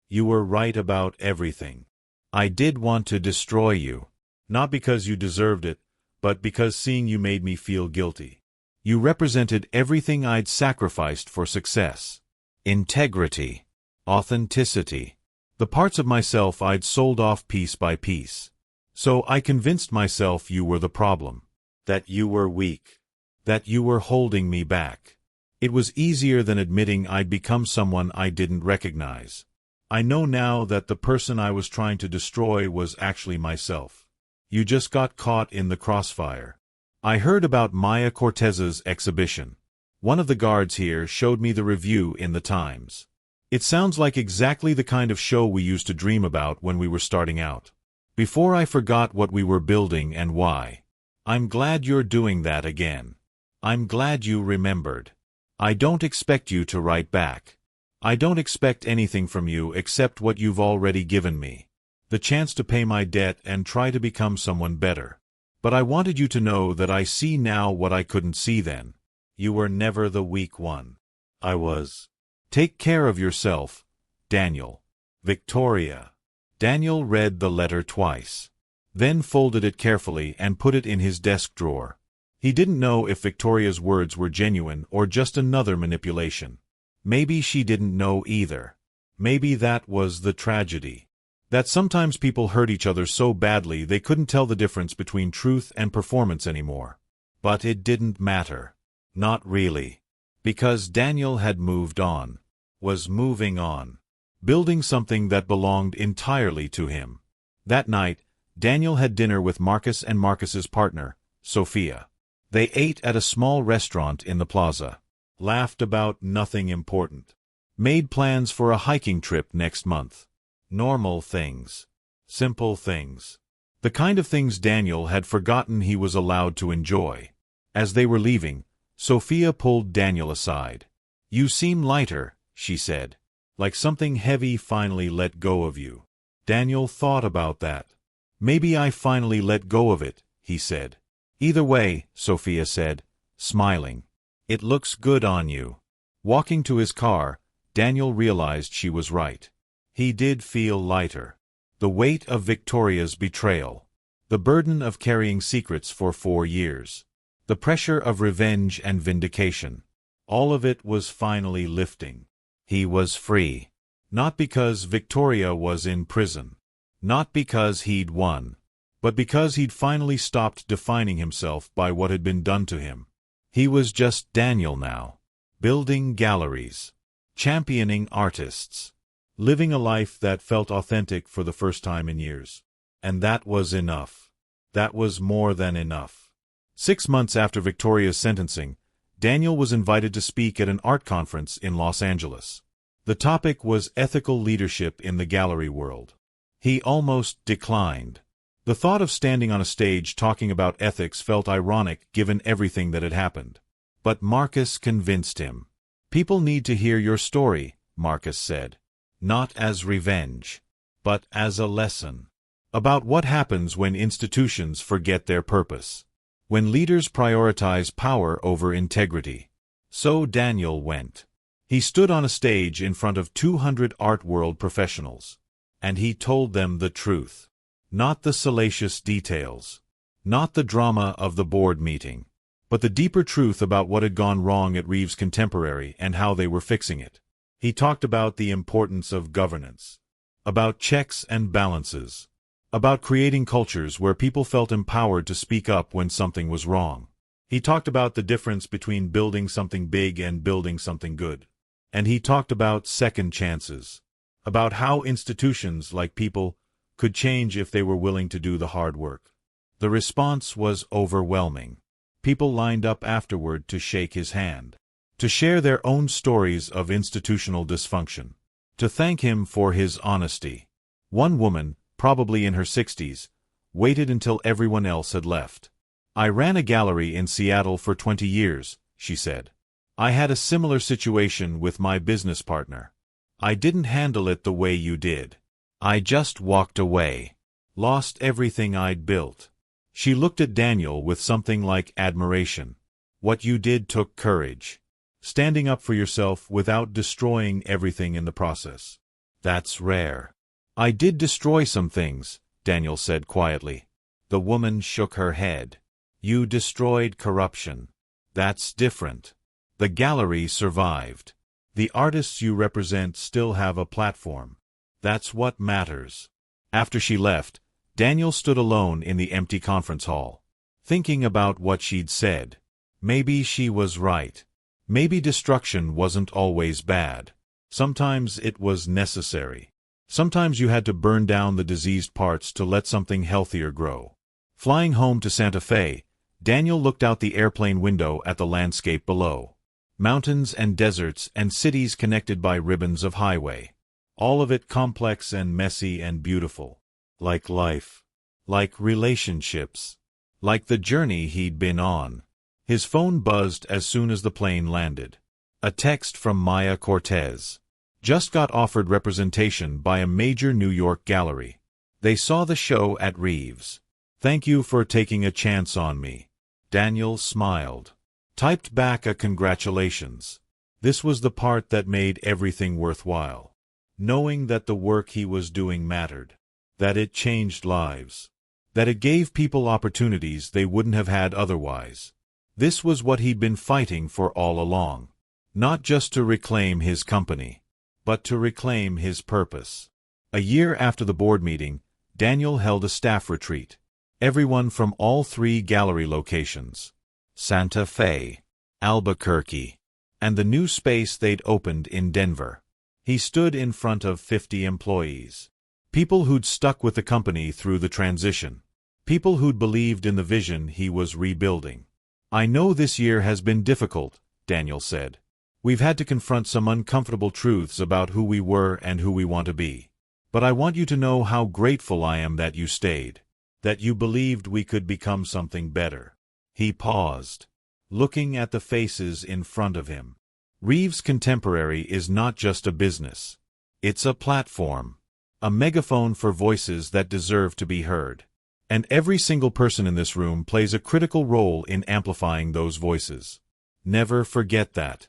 A: You were right about everything. I did want to destroy you. Not because you deserved it, but because seeing you made me feel guilty. You represented everything I'd sacrificed for success. Integrity. Authenticity. The parts of myself I'd sold off piece by piece. So I convinced myself you were the problem. That you were weak. That you were holding me back. It was easier than admitting I'd become someone I didn't recognize. I know now that the person I was trying to destroy was actually myself. You just got caught in the crossfire. I heard about Maya Cortez's exhibition. One of the guards here showed me the review in the Times. It sounds like exactly the kind of show we used to dream about when we were starting out. Before I forgot what we were building and why. I'm glad you're doing that again. I'm glad you remembered. I don't expect you to write back. I don't expect anything from you except what you've already given me. The chance to pay my debt and try to become someone better. But I wanted you to know that I see now what I couldn't see then. You were never the weak one. I was. Take care of yourself, Daniel. Victoria. Daniel read the letter twice. Then folded it carefully and put it in his desk drawer. He didn't know if Victoria's words were genuine or just another manipulation. Maybe she didn't know either. Maybe that was the tragedy. That sometimes people hurt each other so badly they couldn't tell the difference between truth and performance anymore. But it didn't matter. Not really. Because Daniel had moved on. Was moving on. Building something that belonged entirely to him. That night, Daniel had dinner with Marcus and Marcus's partner, Sophia. They ate at a small restaurant in the plaza. Laughed about nothing important. Made plans for a hiking trip next month. Normal things. Simple things. The kind of things Daniel had forgotten he was allowed to enjoy. As they were leaving, Sophia pulled Daniel aside. "You seem lighter," she said. "Like something heavy finally let go of you." Daniel thought about that. "Maybe I finally let go of it," he said. "Either way," Sophia said, smiling. "It looks good on you." Walking to his car, Daniel realized she was right. He did feel lighter. The weight of Victoria's betrayal. The burden of carrying secrets for 4 years. The pressure of revenge and vindication. All of it was finally lifting. He was free. Not because Victoria was in prison. Not because he'd won. But because he'd finally stopped defining himself by what had been done to him. He was just Daniel now. Building galleries. Championing artists. Living a life that felt authentic for the first time in years. And that was enough. That was more than enough. 6 months after Victoria's sentencing, Daniel was invited to speak at an art conference in Los Angeles. The topic was ethical leadership in the gallery world. He almost declined. The thought of standing on a stage talking about ethics felt ironic given everything that had happened. But Marcus convinced him. "People need to hear your story," Marcus said. "Not as revenge, but as a lesson. About what happens when institutions forget their purpose. When leaders prioritize power over integrity." So Daniel went. He stood on a stage in front of 200 art world professionals. And he told them the truth. Not the salacious details. Not the drama of the board meeting. But the deeper truth about what had gone wrong at Reeves Contemporary and how they were fixing it. He talked about the importance of governance. About checks and balances. About creating cultures where people felt empowered to speak up when something was wrong. He talked about the difference between building something big and building something good. And he talked about second chances. About how institutions, like people, could change if they were willing to do the hard work. The response was overwhelming. People lined up afterward to shake his hand. To share their own stories of institutional dysfunction. To thank him for his honesty. One woman, probably in her 60s, waited until everyone else had left. "I ran a gallery in Seattle for 20 years, she said. "I had a similar situation with my business partner. I didn't handle it the way you did. I just walked away. Lost everything I'd built." She looked at Daniel with something like admiration. "What you did took courage. Standing up for yourself without destroying everything in the process. That's rare." "I did destroy some things," Daniel said quietly. The woman shook her head. "You destroyed corruption. That's different. The gallery survived. The artists you represent still have a platform. That's what matters." After she left, Daniel stood alone in the empty conference hall, thinking about what she'd said. Maybe she was right. Maybe destruction wasn't always bad. Sometimes it was necessary. Sometimes you had to burn down the diseased parts to let something healthier grow. Flying home to Santa Fe, Daniel looked out the airplane window at the landscape below. Mountains and deserts and cities connected by ribbons of highway. All of it complex and messy and beautiful. Like life. Like relationships. Like the journey he'd been on. His phone buzzed as soon as the plane landed. A text from Maya Cortez. Just got offered representation by a major New York gallery. They saw the show at Reeves. "Thank you for taking a chance on me." Daniel smiled. Typed back a congratulations. This was the part that made everything worthwhile. Knowing that the work he was doing mattered. That it changed lives. That it gave people opportunities they wouldn't have had otherwise. This was what he'd been fighting for all along. Not just to reclaim his company, but to reclaim his purpose. A year after the board meeting, Daniel held a staff retreat. Everyone from all 3 gallery locations, Santa Fe, Albuquerque, and the new space they'd opened in Denver. He stood in front of 50 employees. People who'd stuck with the company through the transition. People who'd believed in the vision he was rebuilding. "I know this year has been difficult," Daniel said. "We've had to confront some uncomfortable truths about who we were and who we want to be. But I want you to know how grateful I am that you stayed, that you believed we could become something better." He paused, looking at the faces in front of him. Reeves Contemporary is not just a business. It's a platform, a megaphone for voices that deserve to be heard. And every single person in this room plays a critical role in amplifying those voices. Never forget that.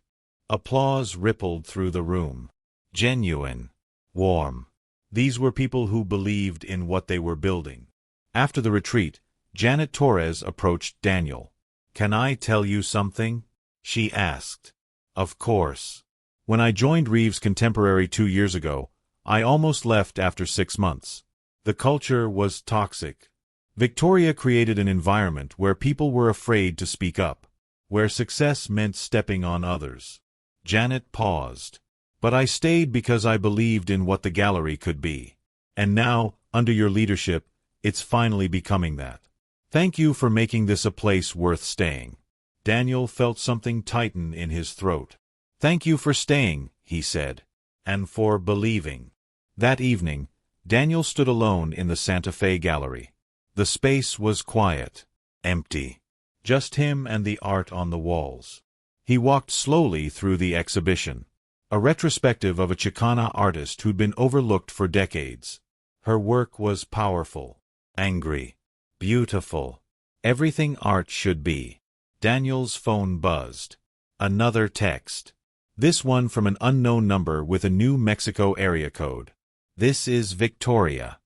A: Applause rippled through the room. Genuine. Warm. These were people who believed in what they were building. After the retreat, Janet Torres approached Daniel. "Can I tell you something?" she asked. "Of course. When I joined Reeves Contemporary 2 years ago, I almost left after 6 months. The culture was toxic. Victoria created an environment where people were afraid to speak up, where success meant stepping on others." Janet paused. "But I stayed because I believed in what the gallery could be. And now, under your leadership, it's finally becoming that. Thank you for making this a place worth staying." Daniel felt something tighten in his throat. "Thank you for staying," he said, "and for believing." That evening, Daniel stood alone in the Santa Fe gallery. The space was quiet, empty. Just him and the art on the walls. He walked slowly through the exhibition. A retrospective of a Chicana artist who'd been overlooked for decades. Her work was powerful, angry, beautiful. Everything art should be. Daniel's phone buzzed. Another text. This one from an unknown number with a New Mexico area code. "This is Victoria.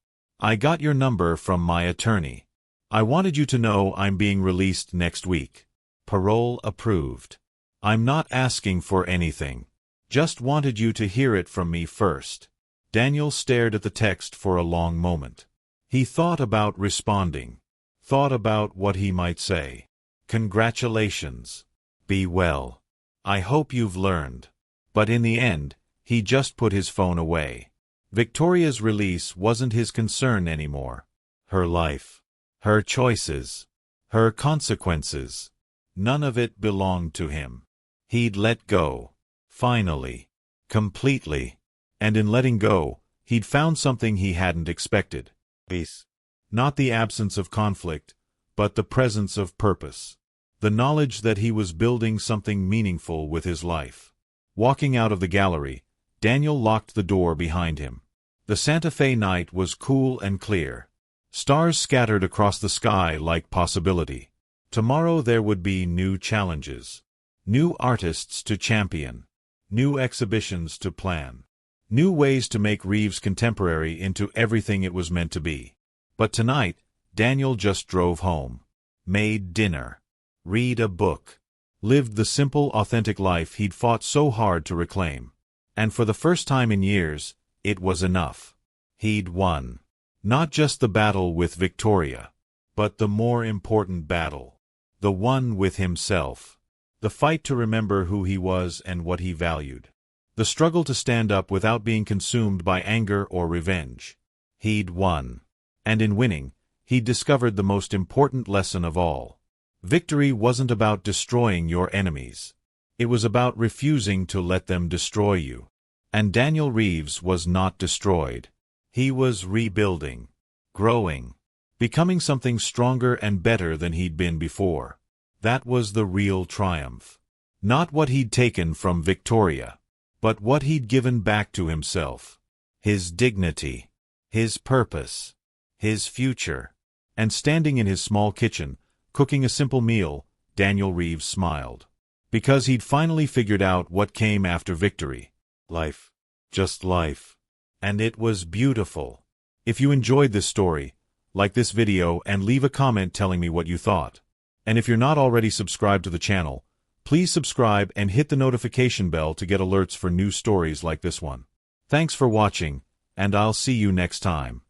A: I got your number from my attorney. I wanted you to know I'm being released next week. Parole approved. I'm not asking for anything. Just wanted you to hear it from me first." Daniel stared at the text for a long moment. He thought about responding. Thought about what he might say. "Congratulations. Be well. I hope you've learned." But in the end, he just put his phone away. Victoria's release wasn't his concern anymore. Her life. Her choices. Her consequences. None of it belonged to him. He'd let go. Finally. Completely. And in letting go, he'd found something he hadn't expected. Peace. Not the absence of conflict, but the presence of purpose. The knowledge that he was building something meaningful with his life. Walking out of the gallery, Daniel locked the door behind him. The Santa Fe night was cool and clear. Stars scattered across the sky like possibility. Tomorrow there would be new challenges. New artists to champion. New exhibitions to plan. New ways to make Reeves Contemporary into everything it was meant to be. But tonight, Daniel just drove home. Made dinner. Read a book. Lived the simple, authentic life he'd fought so hard to reclaim. And for the first time in years, it was enough. He'd won. Not just the battle with Victoria, but the more important battle. The one with himself. The fight to remember who he was and what he valued. The struggle to stand up without being consumed by anger or revenge. He'd won. And in winning, he'd discovered the most important lesson of all. Victory wasn't about destroying your enemies. It was about refusing to let them destroy you. And Daniel Reeves was not destroyed. He was rebuilding, growing, becoming something stronger and better than he'd been before. That was the real triumph. Not what he'd taken from Victoria, but what he'd given back to himself. His dignity, his purpose, his future. And standing in his small kitchen, cooking a simple meal, Daniel Reeves smiled. Because he'd finally figured out what came after victory. Life. Just life. And it was beautiful. If you enjoyed this story, like this video and leave a comment telling me what you thought. And if you're not already subscribed to the channel, please subscribe and hit the notification bell to get alerts for new stories like this one. Thanks for watching, and I'll see you next time.